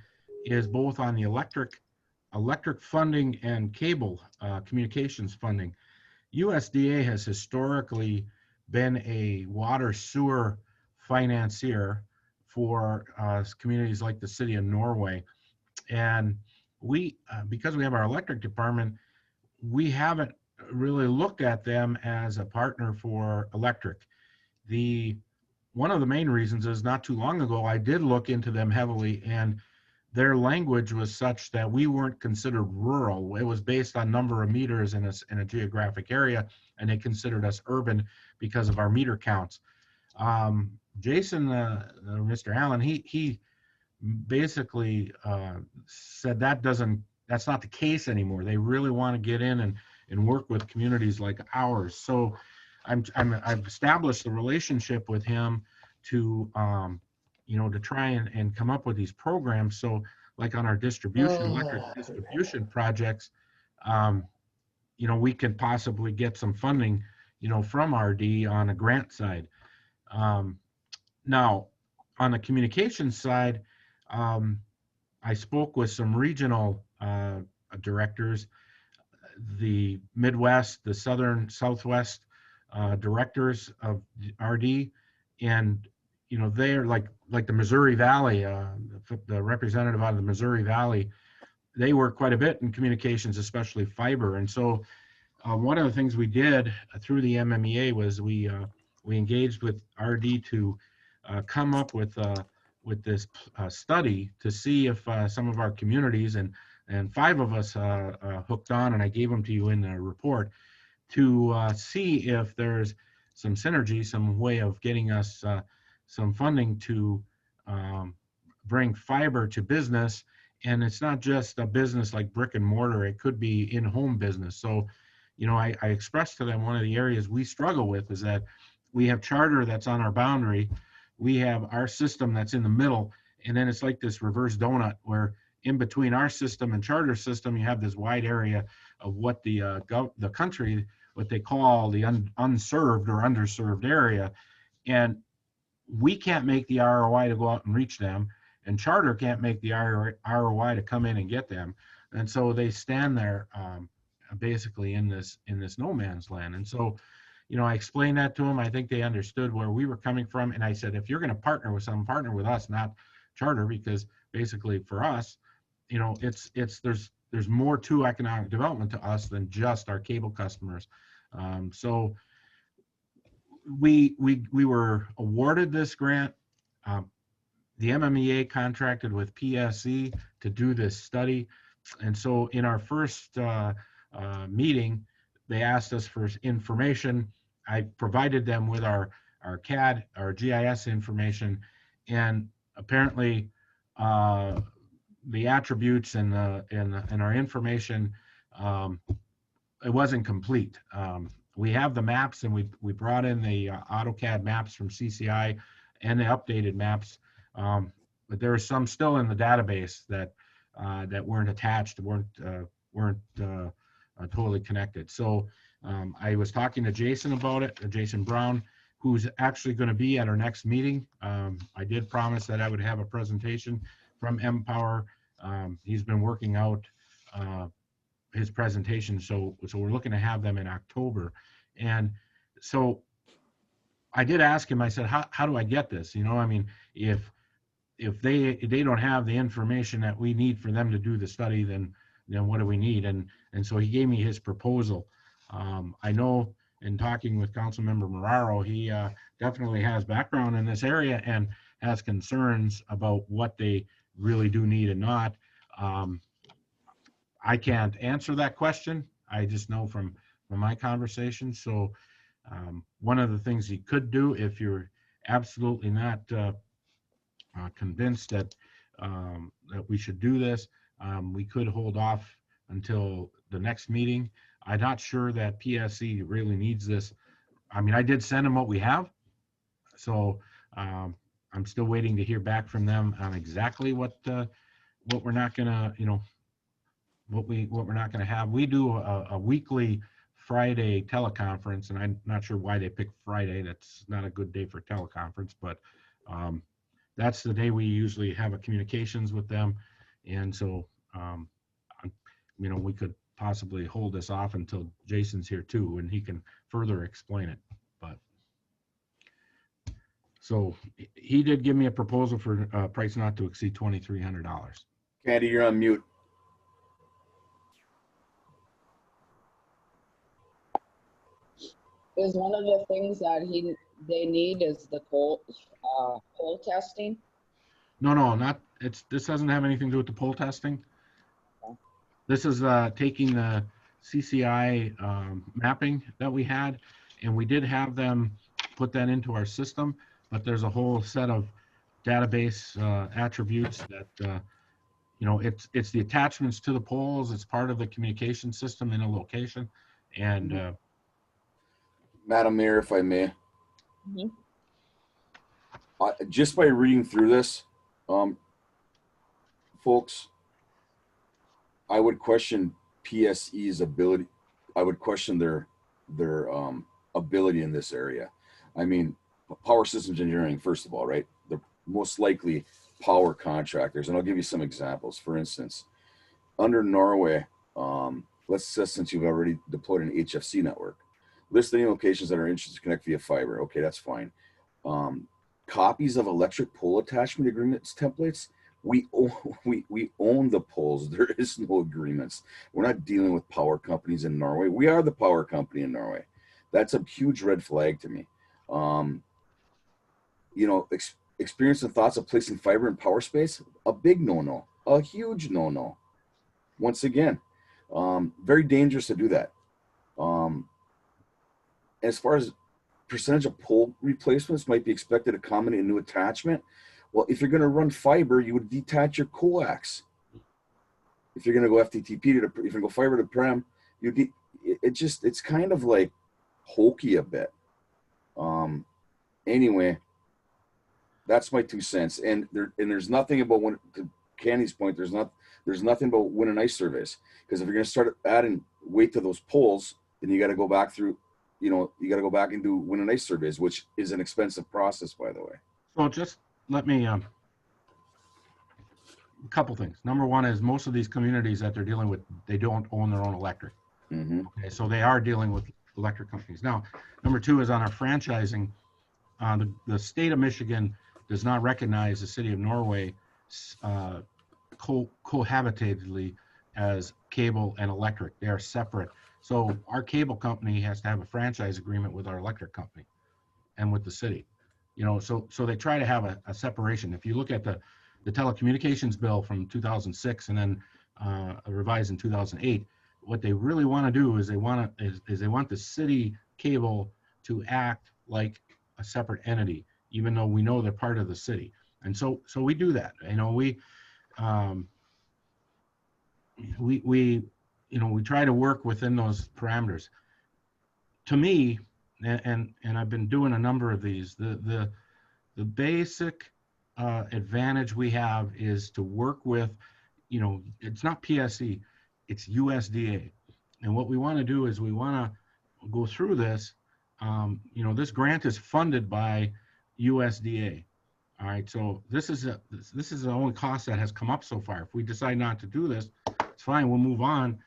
is both on the electric funding and cable communications funding. USDA has historically been a water sewer financier for communities like the city of Norway. And we, because we have our electric department, we haven't really looked at them as a partner for electric. One of the main reasons is not too long ago, I did look into them heavily, and their language was such that we weren't considered rural. It was based on number of meters in a geographic area, and they considered us urban because of our meter counts. Jason, Mr. Allen, he basically said that's not the case anymore. They really want to get in and work with communities like ours. So I've established a relationship with him to to try and come up with these programs. So like on our electric distribution projects, we could possibly get some funding, from RD on a grant side. Now, on the communications side, I spoke with some regional directors, the Midwest, the Southwest directors of RD, and they're like the Missouri Valley, the representative out of the Missouri Valley. They work quite a bit in communications, especially fiber. And so one of the things we did through the MMEA was we engaged with RD to come up with this study to see if some of our communities, and 5 of us hooked on, and I gave them to you in the report, to see if there's some synergy, some way of getting us some funding to bring fiber to business. And it's not just a business like brick and mortar, it could be in-home business. So, you know, I expressed to them one of the areas we struggle with is that we have Charter that's on our boundary. We have our system that's in the middle, and then it's like this reverse donut where in between our system and Charter system, you have this wide area of what the country, what they call the unserved or underserved area. And we can't make the ROI to go out and reach them, and Charter can't make the ROI to come in and get them. And so they stand there basically in this no man's land. And so, you know, I explained that to them. I think they understood where we were coming from. And I said, if you're going to partner with someone, partner with us, not Charter, because basically for us, you know, there's more to economic development to us than just our cable customers. So we were awarded this grant. The MMEA contracted with PSE to do this study. And so in our first meeting, they asked us for information. I provided them with our CAD, our GIS information, and apparently the attributes and our information, it wasn't complete. We have the maps, and we brought in the AutoCAD maps from CCI and the updated maps, but there are some still in the database that weren't attached, weren't totally connected. So I was talking to Jason about it, Jason Brown, who's actually going to be at our next meeting. I did promise that I would have a presentation from Empower. He's been working out his presentation, so we're looking to have them in October. And so I did ask him, I said, how do I get this? You know, I mean, if they don't have the information that we need for them to do the study, then what do we need? And so he gave me his proposal. I know in talking with Councilmember Marrero, he definitely has background in this area and has concerns about what they really do need and not. I can't answer that question. I just know from my conversation. So one of the things you could do, if you're absolutely not convinced that we should do this, we could hold off until the next meeting. I'm not sure that PSE really needs this. I mean, I did send them what we have, so I'm still waiting to hear back from them on exactly what we're not gonna, you know, what we're not gonna have. We do a weekly Friday teleconference, and I'm not sure why they picked Friday. That's not a good day for teleconference, but that's the day we usually have a communications with them. And so, you know, we could possibly hold this off until Jason's here too, and he can further explain it. But so he did give me a proposal for a price not to exceed $2,300. Candy, you're on mute. Is one of the things that they need is the pole testing? No, not this doesn't have anything to do with the pole testing. Okay. This is taking the CCI mapping that we had, and we did have them put that into our system, but there's a whole set of database attributes that you know, it's the attachments to the poles. It's part of the communication system in a location. And Madam Mayor, if I may, Mm-hmm. just by reading through this, folks, I would question PSE's ability. I would question their ability in this area. I mean, power systems engineering, first of all, right? They're most likely power contractors. And I'll give you some examples. For instance, under Norway, let's say since you've already deployed an HFC network, list any locations that are interested to connect via fiber. Okay, that's fine. Copies of electric pole attachment agreements templates. We own the poles. There is no agreements. We're not dealing with power companies in Norway. We are the power company in Norway. That's a huge red flag to me. You know, experience and thoughts of placing fiber in power space, a big no-no, a huge no-no. Once again, very dangerous to do that. As far as percentage of pole replacements might be expected to accommodate a new attachment, well, if you're going to run fiber, you would detach your coax. If you're going to go FTTP if you're going to go fiber to prem, it's kind of like hokey a bit. Anyway, that's my 2 cents. And there's nothing about when, to Candy's point, there's nothing about win and ice surveys, because if you're going to start adding weight to those polls, then you got to go back through, you got to go back and do win and ice surveys, which is an expensive process, by the way. So just let me, a couple things. Number one is most of these communities that they're dealing with, they don't own their own electric. Okay, so they are dealing with electric companies. Now, number two is on our franchising. The state of Michigan does not recognize the city of Norway cohabitatedly as cable and electric. They are separate. So our cable company has to have a franchise agreement with our electric company and with the city. So they try to have a separation. If you look at the telecommunications bill from 2006 and then revised in 2008, what they really want to do is they want the city cable to act like a separate entity, even though we know they're part of the city. And so we do that. We try to work within those parameters. To me, and I've been doing a number of these, the basic advantage we have is to work with, it's not PSE, it's USDA. And what we want to do is we want to go through this. This grant is funded by USDA. All right, so this is the only cost that has come up so far. If we decide not to do this, it's fine, we'll move on.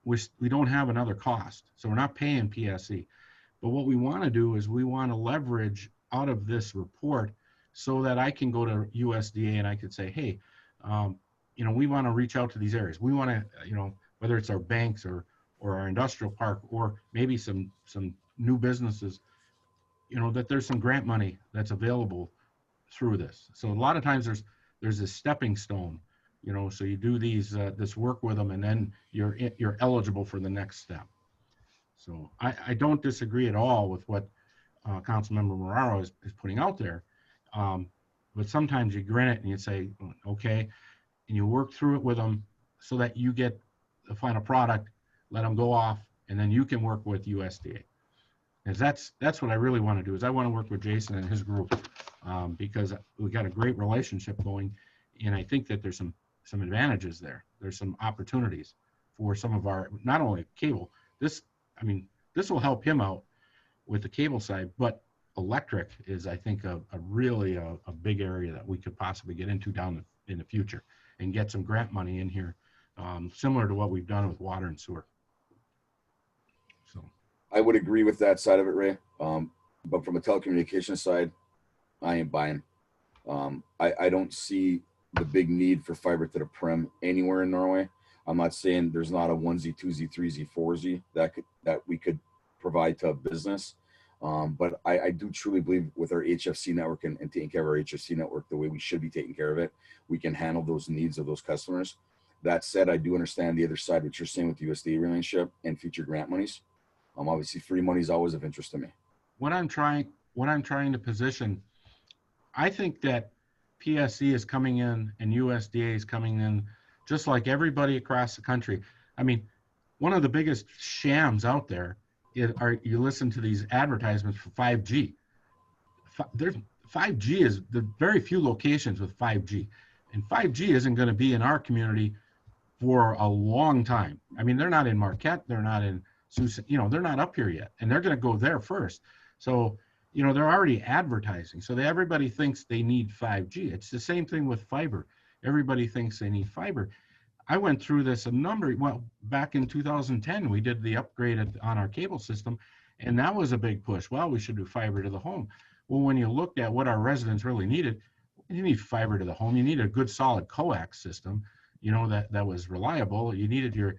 We don't have another cost, so we're not paying PSE. But what we want to do is we want to leverage out of this report so that I can go to USDA and I could say, hey, we want to reach out to these areas. We want to, whether it's our banks or our industrial park or maybe some new businesses, that there's some grant money that's available through this. So a lot of times there's this stepping stone, so you do this work with them and then you're eligible for the next step. So I don't disagree at all with what Councilmember Moraro is putting out there. But sometimes you grin it and you say, okay, and you work through it with them so that you get the final product, let them go off, and then you can work with USDA. Because that's what I really want to do, is I want to work with Jason and his group because we got a great relationship going, and I think that there's some advantages there. There's some opportunities for some of our, not only cable, this will help him out with the cable side, but electric is, I think, a really a big area that we could possibly get into down in the future and get some grant money in here, similar to what we've done with water and sewer. So I would agree with that side of it, Ray. But from a telecommunications side, I ain't buying. I don't see the big need for fiber to the prem anywhere in Norway. I'm not saying there's not a 1Z, 2Z, 3Z, 4Z that we could provide to a business. But I do truly believe with our HFC network and taking care of our HFC network the way we should be taking care of it, we can handle those needs of those customers. That said, I do understand the other side, what you're saying with the USDA relationship and future grant monies. Obviously, free money is always of interest to me. What I'm trying to position, I think that PSE is coming in and USDA is coming in just like everybody across the country. I mean, one of the biggest shams out there you listen to these advertisements for 5G. 5G is the very few locations with 5G, and 5G isn't going to be in our community for a long time. I mean, they're not in Marquette, they're not in they're not up here yet, and they're going to go there first. So, they're already advertising. So everybody thinks they need 5G. It's the same thing with fiber. Everybody thinks they need fiber. I went through this back in 2010, we did the upgrade on our cable system, and that was a big push. Well, we should do fiber to the home. Well, when you looked at what our residents really needed, you need fiber to the home. You need a good solid coax system, that was reliable. You needed your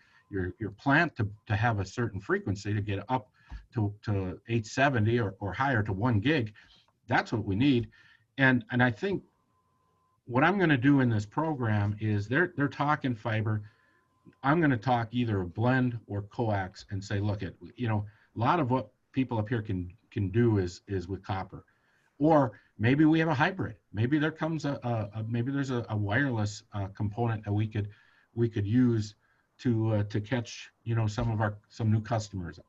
plant to have a certain frequency to get up to 870 or higher to 1 gig. That's what we need. And I think what I'm going to do in this program is they're talking fiber. I'm going to talk either a blend or coax and say, look, a lot of what people up here can do is with copper, or maybe we have a hybrid. Maybe there comes maybe there's a wireless component that we could use to catch, some new customers.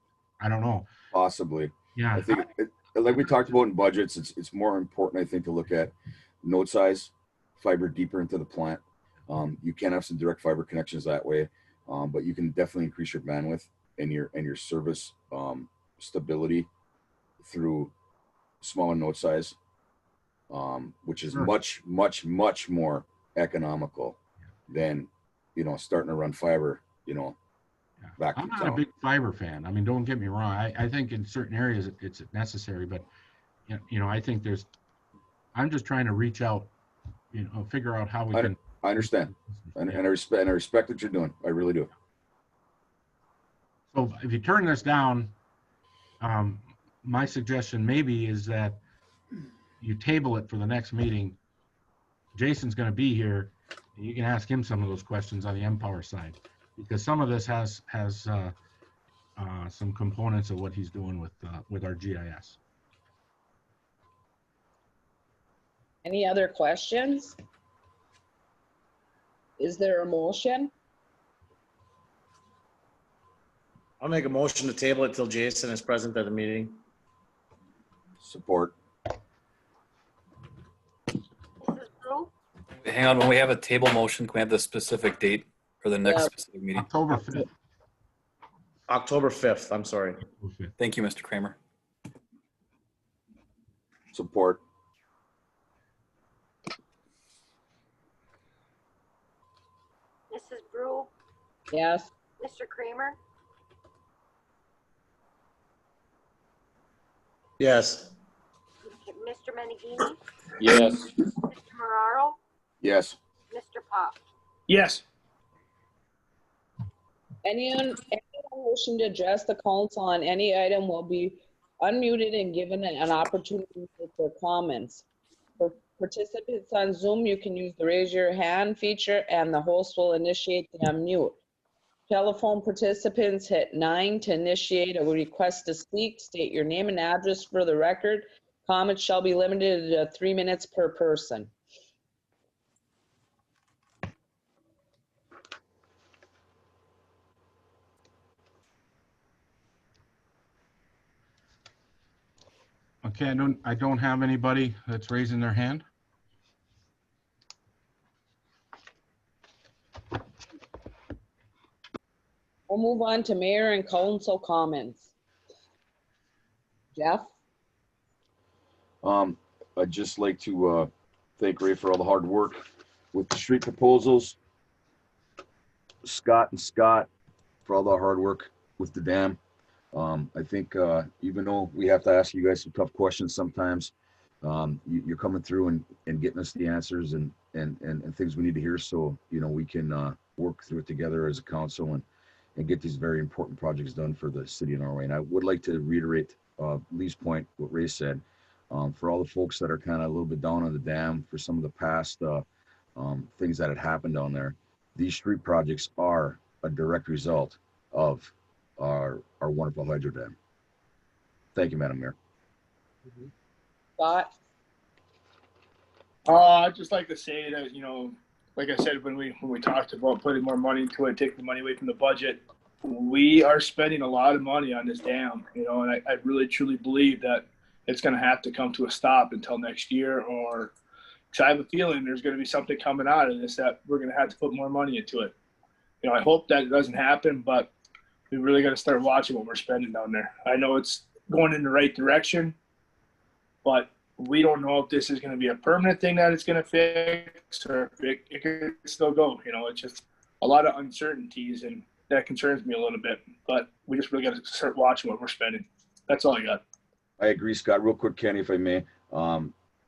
I don't know. Possibly. Yeah. I think, like we talked about in budgets, it's more important, I think, to look at node size, fiber deeper into the plant. You can have some direct fiber connections that way, but you can definitely increase your bandwidth and your service stability through smaller node size, which is Sure. much more economical than starting to run fiber, back I'm to not a town. big fiber fan. I mean, don't get me wrong. I think in certain areas it's necessary, but I think I'm just trying to reach out, figure out how we can. I understand, and I respect what you're doing. I really do. So if you turn this down, my suggestion maybe is that you table it for the next meeting. Jason's going to be here. And you can ask him some of those questions on the Empower side, because some of this has some components of what he's doing with our GIS. Any other questions? Is there a motion? I'll make a motion to table it till Jason is present at the meeting. Support. Mrs. Brew, Hang on, when we have a table motion, can we have the specific date for the next Yeah. specific meeting? October 5th. October 5th, I'm sorry. Thank you, Mr. Kramer. Support. Mrs. Brew, Yes. Mr. Kramer, Yes. Mr. Menegini, Yes. Mr. Marraro, Yes. Mr. Pop. Yes. Anyone wishing to address the council on any item will be unmuted and given an opportunity for comments. For participants on Zoom, you can use the raise your hand feature and the host will initiate the unmute. Telephone participants hit 9 to initiate a request to speak. State your name and address for the record. Comments shall be limited to 3 minutes per person. Okay, I don't have anybody that's raising their hand. We'll move on to mayor and council comments. Jeff? I'd just like to thank Ray for all the hard work with the street proposals. Scott for all the hard work with the dam. I think even though we have to ask you guys some tough questions sometimes, you're coming through and getting us the answers and things we need to hear, so we can work through it together as a council and get these very important projects done for the city of Norway. And I would like to reiterate Lee's point, what Ray said, for all the folks that are kind of a little bit down on the dam for some of the past things that had happened down there. These street projects are a direct result of our wonderful hydro dam. Thank you, Madam Mayor. Scott? I'd just like to say that, like I said, when we talked about putting more money into it, taking the money away from the budget, we are spending a lot of money on this dam, and I really truly believe that it's going to have to come to a stop until next year, or because I have a feeling there's going to be something coming out of this that we're going to have to put more money into it. I hope that it doesn't happen, but we really got to start watching what we're spending down there. I know it's going in the right direction, but we don't know if this is going to be a permanent thing that it's going to fix, or if it could still go. It's just a lot of uncertainties, and that concerns me a little bit. But we just really got to start watching what we're spending. That's all I got. I agree, Scott. Real quick, Kenny, if I may.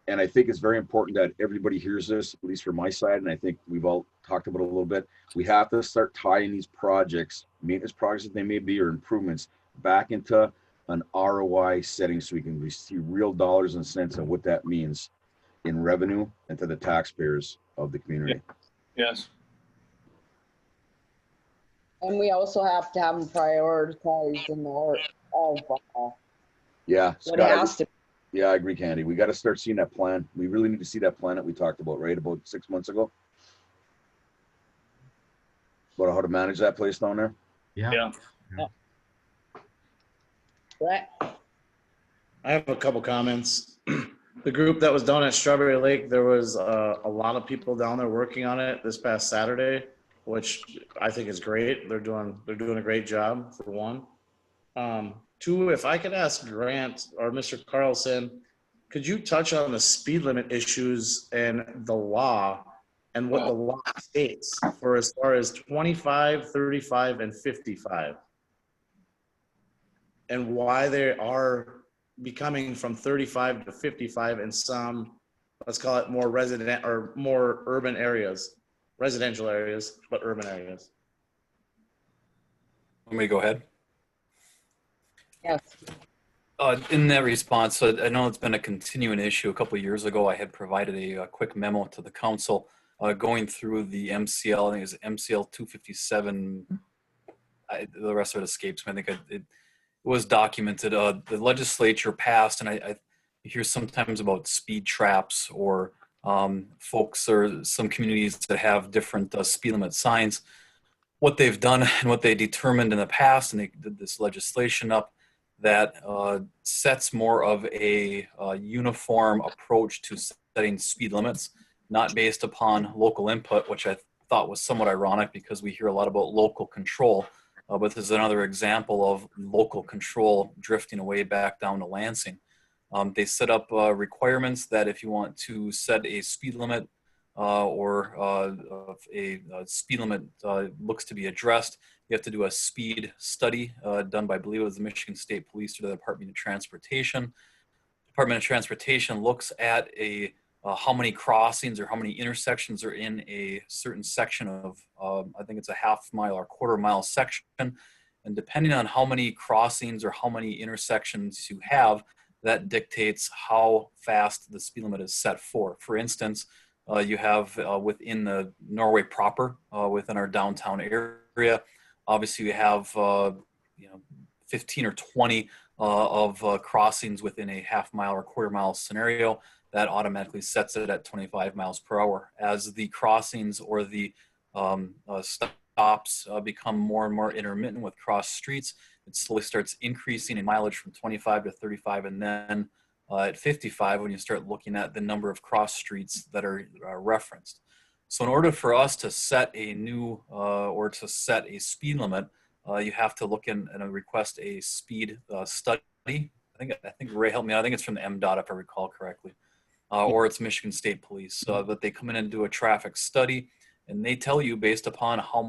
And I think it's very important that everybody hears this, at least from my side, and I think we've all talked about it a little bit. We have to start tying these projects, maintenance projects that they may be, or improvements, back into an ROI setting so we can see real dollars and cents and what that means in revenue and to the taxpayers of the community. Yes. And we also have to have them prioritized in the order of Yeah, what has to. Yeah, I agree, Candy. We got to start seeing that plan. We really need to see that plan that we talked about, right, about 6 months ago. About how to manage that place down there? Yeah. Brett? I have a couple comments. The group that was down at Strawberry Lake, there was a lot of people down there working on it this past Saturday, which I think is great. They're doing a great job, for one. Two, if I could ask Grant or Mr. Carlson, could you touch on the speed limit issues and the law and what the law states for as far as 25, 35, and 55? And why they are becoming from 35 to 55 in some, let's call it more resident or more urban areas, residential areas, but urban areas. Want me to go ahead? Yes. In that response, so I know it's been a continuing issue. A couple of years ago, I had provided a quick memo to the council going through the MCL. I think it's MCL 257. The rest of it escapes me. I think it was documented. The legislature passed, and I hear sometimes about speed traps or folks or some communities that have different speed limit signs. What they've done and what they determined in the past, and they did this legislation up that sets more of a uniform approach to setting speed limits, not based upon local input, which I thought was somewhat ironic because we hear a lot about local control. But this is another example of local control drifting away back down to Lansing. They set up requirements that if you want to set a speed limit or a speed limit looks to be addressed, you have to do a speed study done by, I believe it was the Michigan State Police or the Department of Transportation. Department of Transportation looks at how many crossings or how many intersections are in a certain section of, I think it's a half mile or quarter mile section. And depending on how many crossings or how many intersections you have, that dictates how fast the speed limit is set for. For instance, you have within the Norway proper, within our downtown area, obviously we have 15 or 20 of crossings within a half mile or quarter mile scenario. That automatically sets it at 25 miles per hour. As the crossings or the stops become more and more intermittent with cross streets, it slowly starts increasing in mileage from 25 to 35, and then at 55 when you start looking at the number of cross streets that are referenced. So in order for us to set a new or to set a speed limit, you have to look in and request a speed study. I think Ray helped me out. I think it's from the MDOT if I recall correctly, or it's Michigan State Police. But they come in and do a traffic study, and they tell you based upon how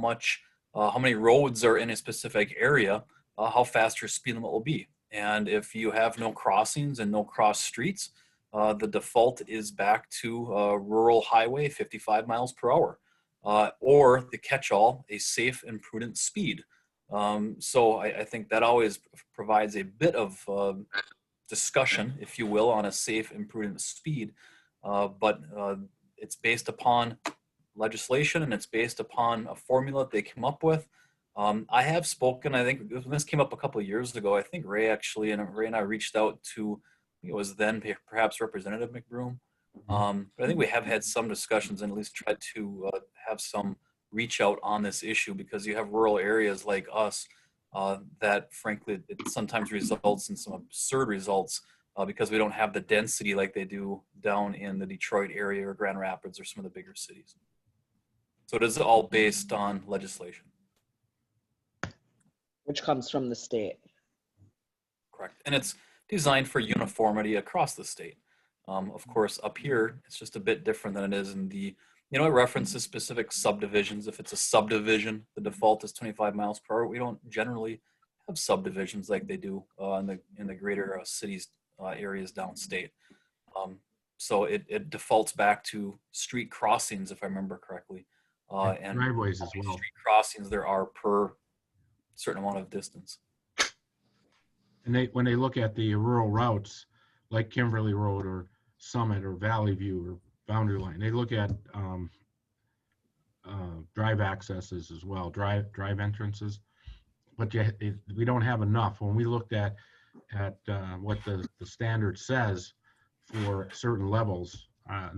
many roads are in a specific area, how fast your speed limit will be. And if you have no crossings and no cross streets, the default is back to rural highway, 55 miles per hour, or the catch-all, a safe and prudent speed. So I think that always provides a bit of discussion, if you will, on a safe and prudent speed. But it's based upon legislation and it's based upon a formula that they came up with. I have spoken, I think this came up a couple of years ago. I think Ray and I reached out to, I think it was then perhaps Representative McBroom. But I think we have had some discussions and at least tried to have some reach out on this issue, because you have rural areas like us that frankly, it sometimes results in some absurd results because we don't have the density like they do down in the Detroit area or Grand Rapids or some of the bigger cities. So it is all based on legislation. Which comes from the state. Correct. And it's designed for uniformity across the state. Of course, up here, it's just a bit different than it is in the, it references specific subdivisions. If it's a subdivision, the default is 25 miles per hour. We don't generally have subdivisions like they do in the greater cities areas downstate. So it defaults back to street crossings, if I remember correctly. And driveways as well. Street crossings there are per certain amount of distance. And when they look at the rural routes, like Kimberly Road or Summit or Valley View or Boundary Line, they look at drive accesses as well, drive entrances. But we don't have enough. When we looked at what the standard says for certain levels,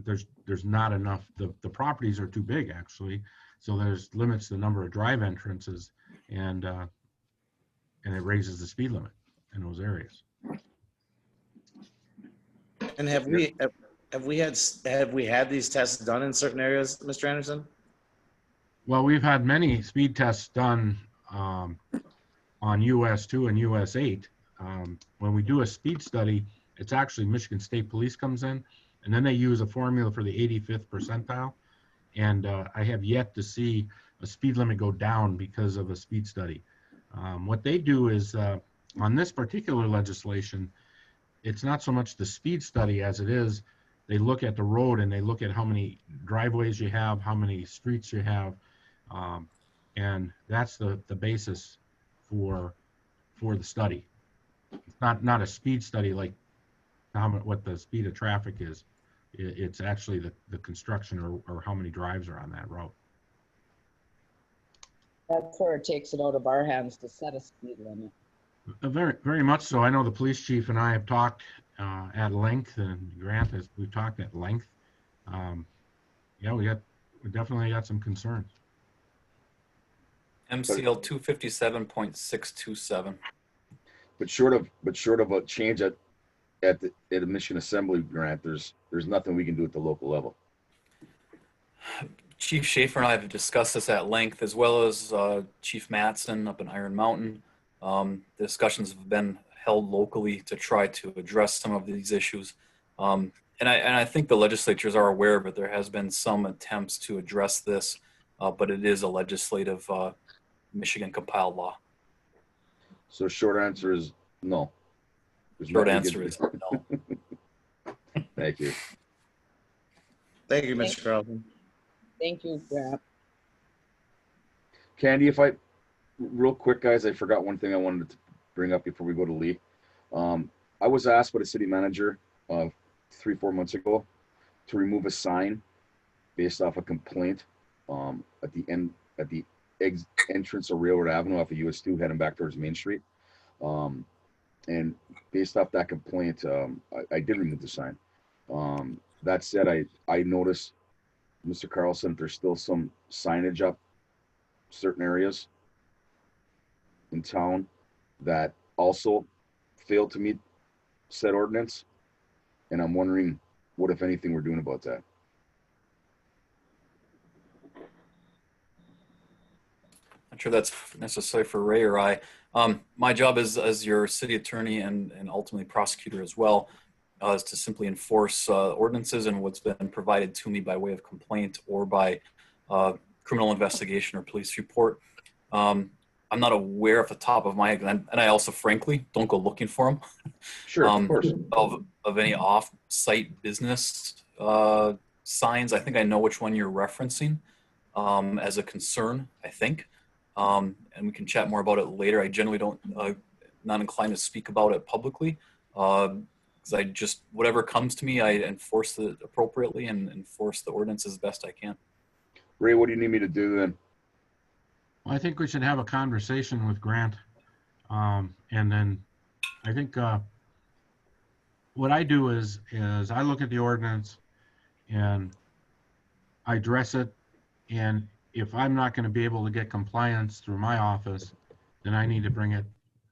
there's not enough, the properties are too big actually. So there's limits the number of drive entrances, and it raises the speed limit in those areas. And have we had these tests done in certain areas, Mr. Anderson? Well, we've had many speed tests done on US 2 and US 8. When we do a speed study, it's actually Michigan State Police comes in, and then they use a formula for the 85th percentile. And I have yet to see a speed limit go down because of a speed study. What they do is, on this particular legislation, it's not so much the speed study as it is, they look at the road and they look at how many driveways you have, how many streets you have, and that's the basis for the study. It's not a speed study like what the speed of traffic is. It's actually the construction or how many drives are on that route. That's where it takes it out of our hands to set a speed limit. Very, very much so. I know the police chief and I have talked at length, and Grant we've talked at length. Yeah, we definitely got some concerns. MCL 257.627. But short of a change at the Michigan Assembly, Grant, there's nothing we can do at the local level. Chief Schaefer and I have discussed this at length, as well as Chief Mattson up in Iron Mountain. The discussions have been held locally to try to address some of these issues. And I think the legislatures are aware of it. There has been some attempts to address this, but it is a legislative Michigan compiled law. So short answer is no. Short answer is no. Thank you. Thank you, Mr. Carlson. Thank you, Grant. Candy, real quick, guys, I forgot one thing I wanted to bring up before we go to Lee. I was asked by the city manager 3-4 months ago to remove a sign based off a complaint at the entrance of Railroad Avenue off of US 2 heading back towards Main Street. And based off that complaint, I did remove the sign. That said, I noticed, Mr. Carlson, there's still some signage up certain areas in town that also failed to meet said ordinance. And I'm wondering what, if anything, we're doing about that. Not sure that's necessary for Ray or I. My job as your city attorney and ultimately prosecutor as well is to simply enforce ordinances and what's been provided to me by way of complaint or by criminal investigation or police report. I'm not aware off the top of my head, and I also, frankly, don't go looking for them. Sure, of course. Of any off-site business signs. I think I know which one you're referencing as a concern, I think. And we can chat more about it later. I generally not inclined to speak about it publicly because I just, whatever comes to me, I enforce it appropriately and enforce the ordinance as best I can. Ray, what do you need me to do then? Well, I think we should have a conversation with Grant. And then I think what I do is I look at the ordinance and I address it. And if I'm not going to be able to get compliance through my office, then I need to bring it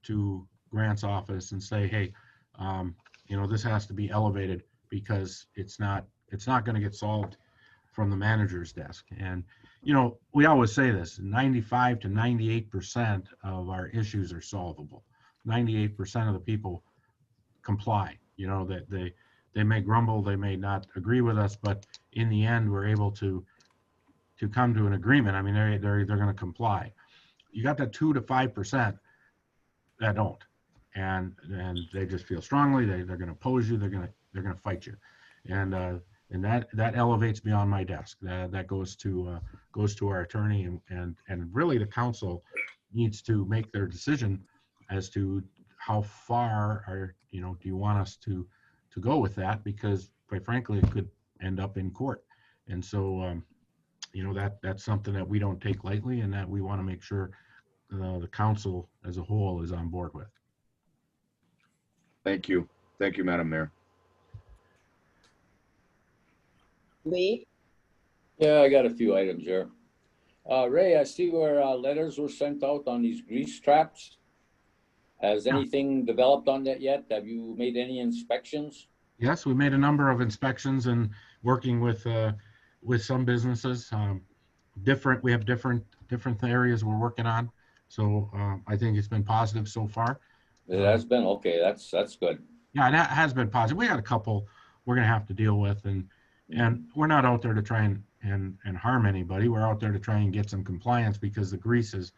to Grant's office and say, hey, this has to be elevated because it's not going to get solved from the manager's desk. And, we always say this, 95 to 98% of our issues are solvable. 98% of the people comply, that they may grumble, they may not agree with us, but in the end, we're able to come to an agreement. I mean, they're going to comply. You got that 2 to 5% that don't, and they just feel strongly they're going to oppose you. They're going to fight you, and that elevates beyond my desk. That goes to our attorney, and really the council needs to make their decision as to how far do you want us to go with that, because quite frankly it could end up in court. And so that's something that we don't take lightly, and that we want to make sure the council as a whole is on board with. Thank you, Madam Mayor. Lee? Yeah, I got a few items here. Ray, I see where letters were sent out on these grease traps. Has anything developed on that yet? Have you made any inspections? Yes, we made a number of inspections and working with some businesses. We have different areas we're working on. So I think it's been positive so far. It has been okay. That's good. Yeah, that has been positive. We got a couple we're going to have to deal with, and we're not out there to try and harm anybody. We're out there to try and get some compliance because the grease is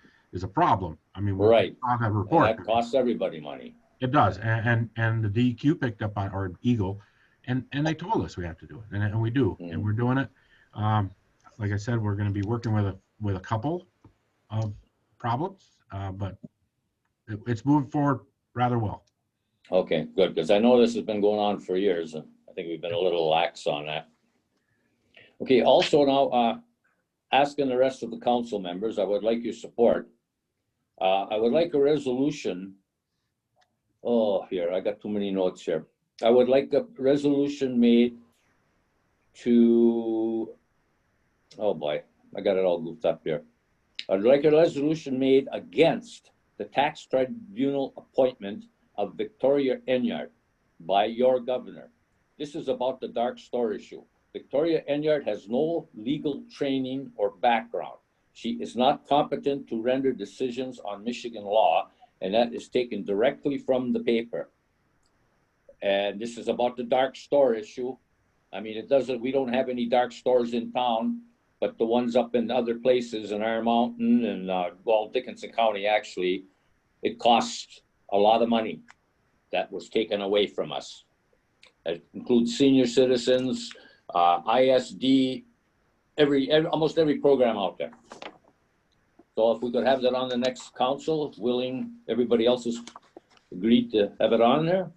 a problem. I mean, we Right. have a And report. that costs everybody money. It does, and the DEQ picked up on, or Eagle, and they told us we have to do it, and we do, and we're doing it. Like I said, we're going to be working with a couple of problems, but it's moving forward rather well. Okay, good, because I know this has been going on for years, and I think we've been a little lax on that. Okay, also now, asking the rest of the council members, I would like your support. I would like a resolution. Oh, here, I got too many notes here. I would like a resolution made to, oh boy, I got it all goofed up here. I'd like a resolution made against the tax tribunal appointment of Victoria Enyart by your governor. This is about the dark store issue. Victoria Enyart has no legal training or background. She is not competent to render decisions on Michigan law, and that is taken directly from the paper. And this is about the dark store issue. I mean, we don't have any dark stores in town, but the ones up in other places in Iron Mountain and, well, Dickinson County, actually, it costs a lot of money that was taken away from us. It includes senior citizens, ISD, almost every program out there. So if we could have that on the next council, everybody else has agreed to have it on there.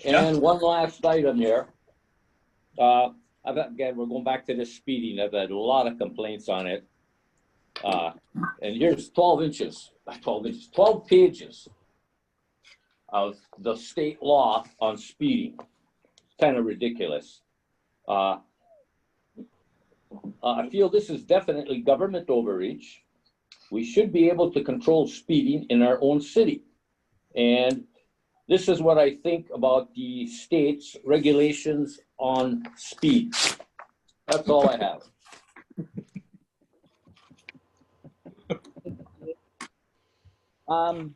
And one last item here. Again, we're going back to the speeding. I've had a lot of complaints on it. And here's 12 pages of the state law on speeding. Kind of ridiculous. I feel this is definitely government overreach. We should be able to control speeding in our own city. And this is what I think about the state's regulations on speed. That's all I have. I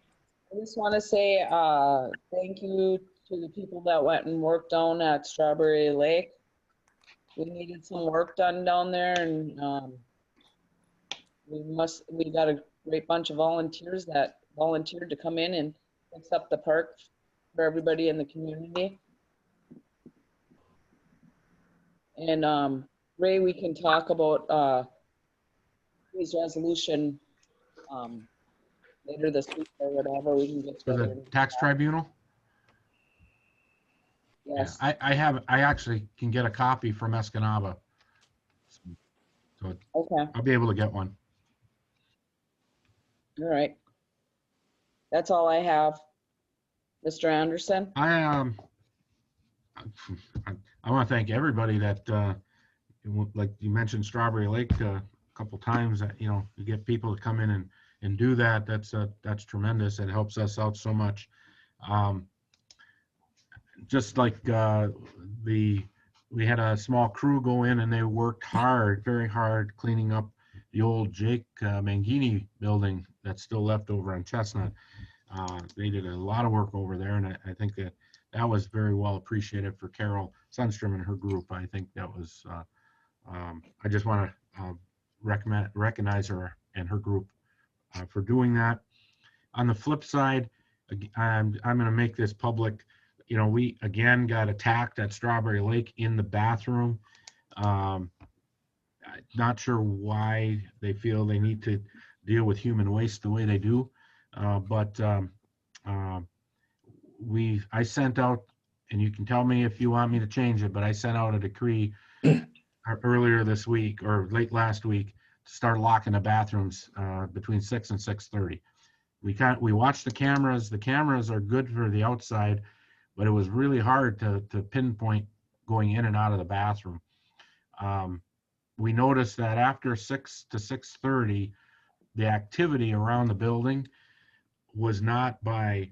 just want to say thank you to the people that went and worked down at Strawberry Lake. We needed some work done down there, and we got a great bunch of volunteers that volunteered to come in and fix up the park for everybody in the community. And Ray, we can talk about his resolution later this week or whatever. We can get For together. the tax tribunal? Yes. Yeah, I actually can get a copy from Escanaba. So Okay. I'll be able to get one. All right. That's all I have. Mr. Anderson? I want to thank everybody that, like you mentioned Strawberry Lake a couple times, that, you get people to come in and do that. That's tremendous. It helps us out so much. Just like we had a small crew go in and they worked hard, very hard, cleaning up the old Jake Mangini building that's still left over on Chestnut. They did a lot of work over there, and I think that was very well appreciated for Carol Sundstrom and her group. I think that was, I just want to recognize her and her group for doing that. On the flip side, I'm going to make this public. We again got attacked at Strawberry Lake in the bathroom. Not sure why they feel they need to deal with human waste the way they do. But I sent out, and you can tell me if you want me to change it, but I sent out a decree earlier this week or late last week to start locking the bathrooms between 6 and 6:30. We watched the cameras. The cameras are good for the outside, but it was really hard to pinpoint going in and out of the bathroom. We noticed that after 6 to 6:30, the activity around the building was not by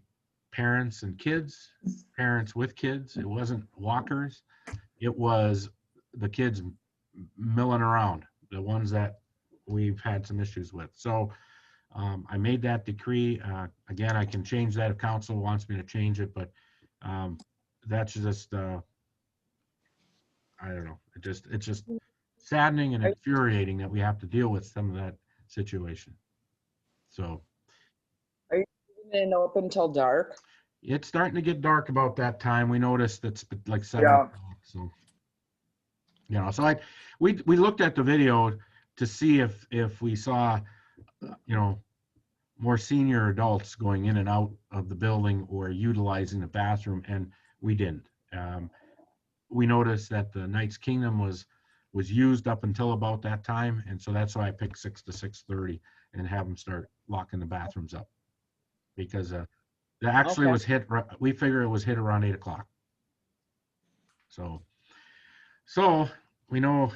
parents and kids, parents with kids. It wasn't walkers. It was the kids milling around, the ones that we've had some issues with. So I made that decree. Again, I can change that if council wants me to change it, but that's just, I don't know. It's just saddening and infuriating that we have to deal with some of that situation. So. Are you keeping it open till dark? It's starting to get dark about that time. We noticed it's like 7 Yeah. o'clock. So, you know, so we looked at the video to see if we saw, you know, more senior adults going in and out of the building or utilizing the bathroom, and we didn't. We noticed that the Knights Kingdom was used up until about that time, and so that's why I picked 6 to 6:30 and have them start locking the bathrooms up, because it actually was hit. We figure it was hit around 8 o'clock. So we know.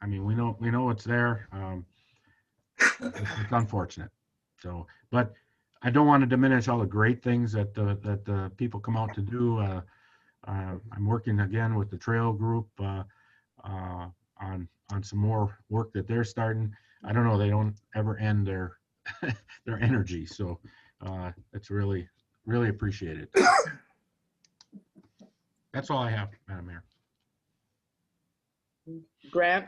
I mean, we know it's there. It's unfortunate. So, but I don't want to diminish all the great things that the people come out to do. I'm working again with the trail group on some more work that they're starting. I don't know. They don't ever end their their energy. So it's really appreciated. That's all I have, Madam Mayor. Grant?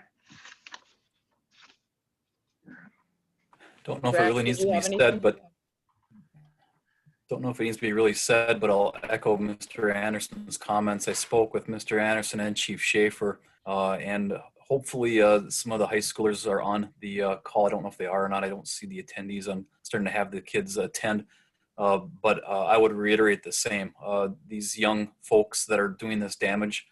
Don't know if it really needs to be said, but I'll echo Mr. Anderson's comments. I spoke with Mr. Anderson and Chief Schaefer, and hopefully some of the high schoolers are on the call. I don't know if they are or not. I don't see the attendees. I'm starting to have the kids attend, but I would reiterate the same. These young folks that are doing this damage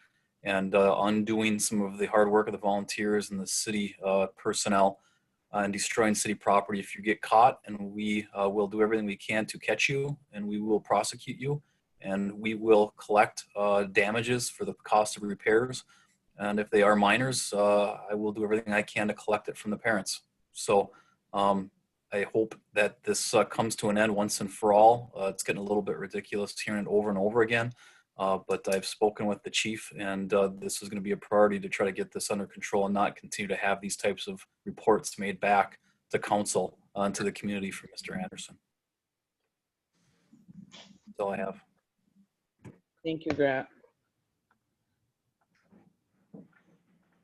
and undoing some of the hard work of the volunteers and the city personnel, and destroying city property. If you get caught, and we will do everything we can to catch you, and we will prosecute you, and we will collect damages for the cost of repairs. And if they are minors, I will do everything I can to collect it from the parents. So I hope that this comes to an end once and for all. It's getting a little bit ridiculous hearing it over and over again. But I've spoken with the chief, and this is going to be a priority to try to get this under control and not continue to have these types of reports made back to council and to the community from Mr. Anderson. That's all I have. Thank you, Grant.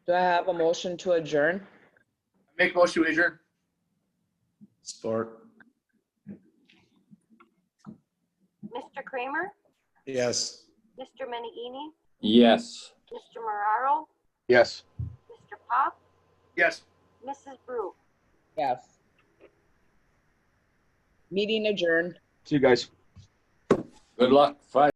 Do I have a motion to adjourn? Make motion to adjourn. Support. Mr. Kramer, Yes. Mr. Menegini, Yes. Mr. Marraro, Yes. Mr. Pop, Yes. Mrs. Brew. Yes. Meeting adjourned. See you guys. Good luck. Friday.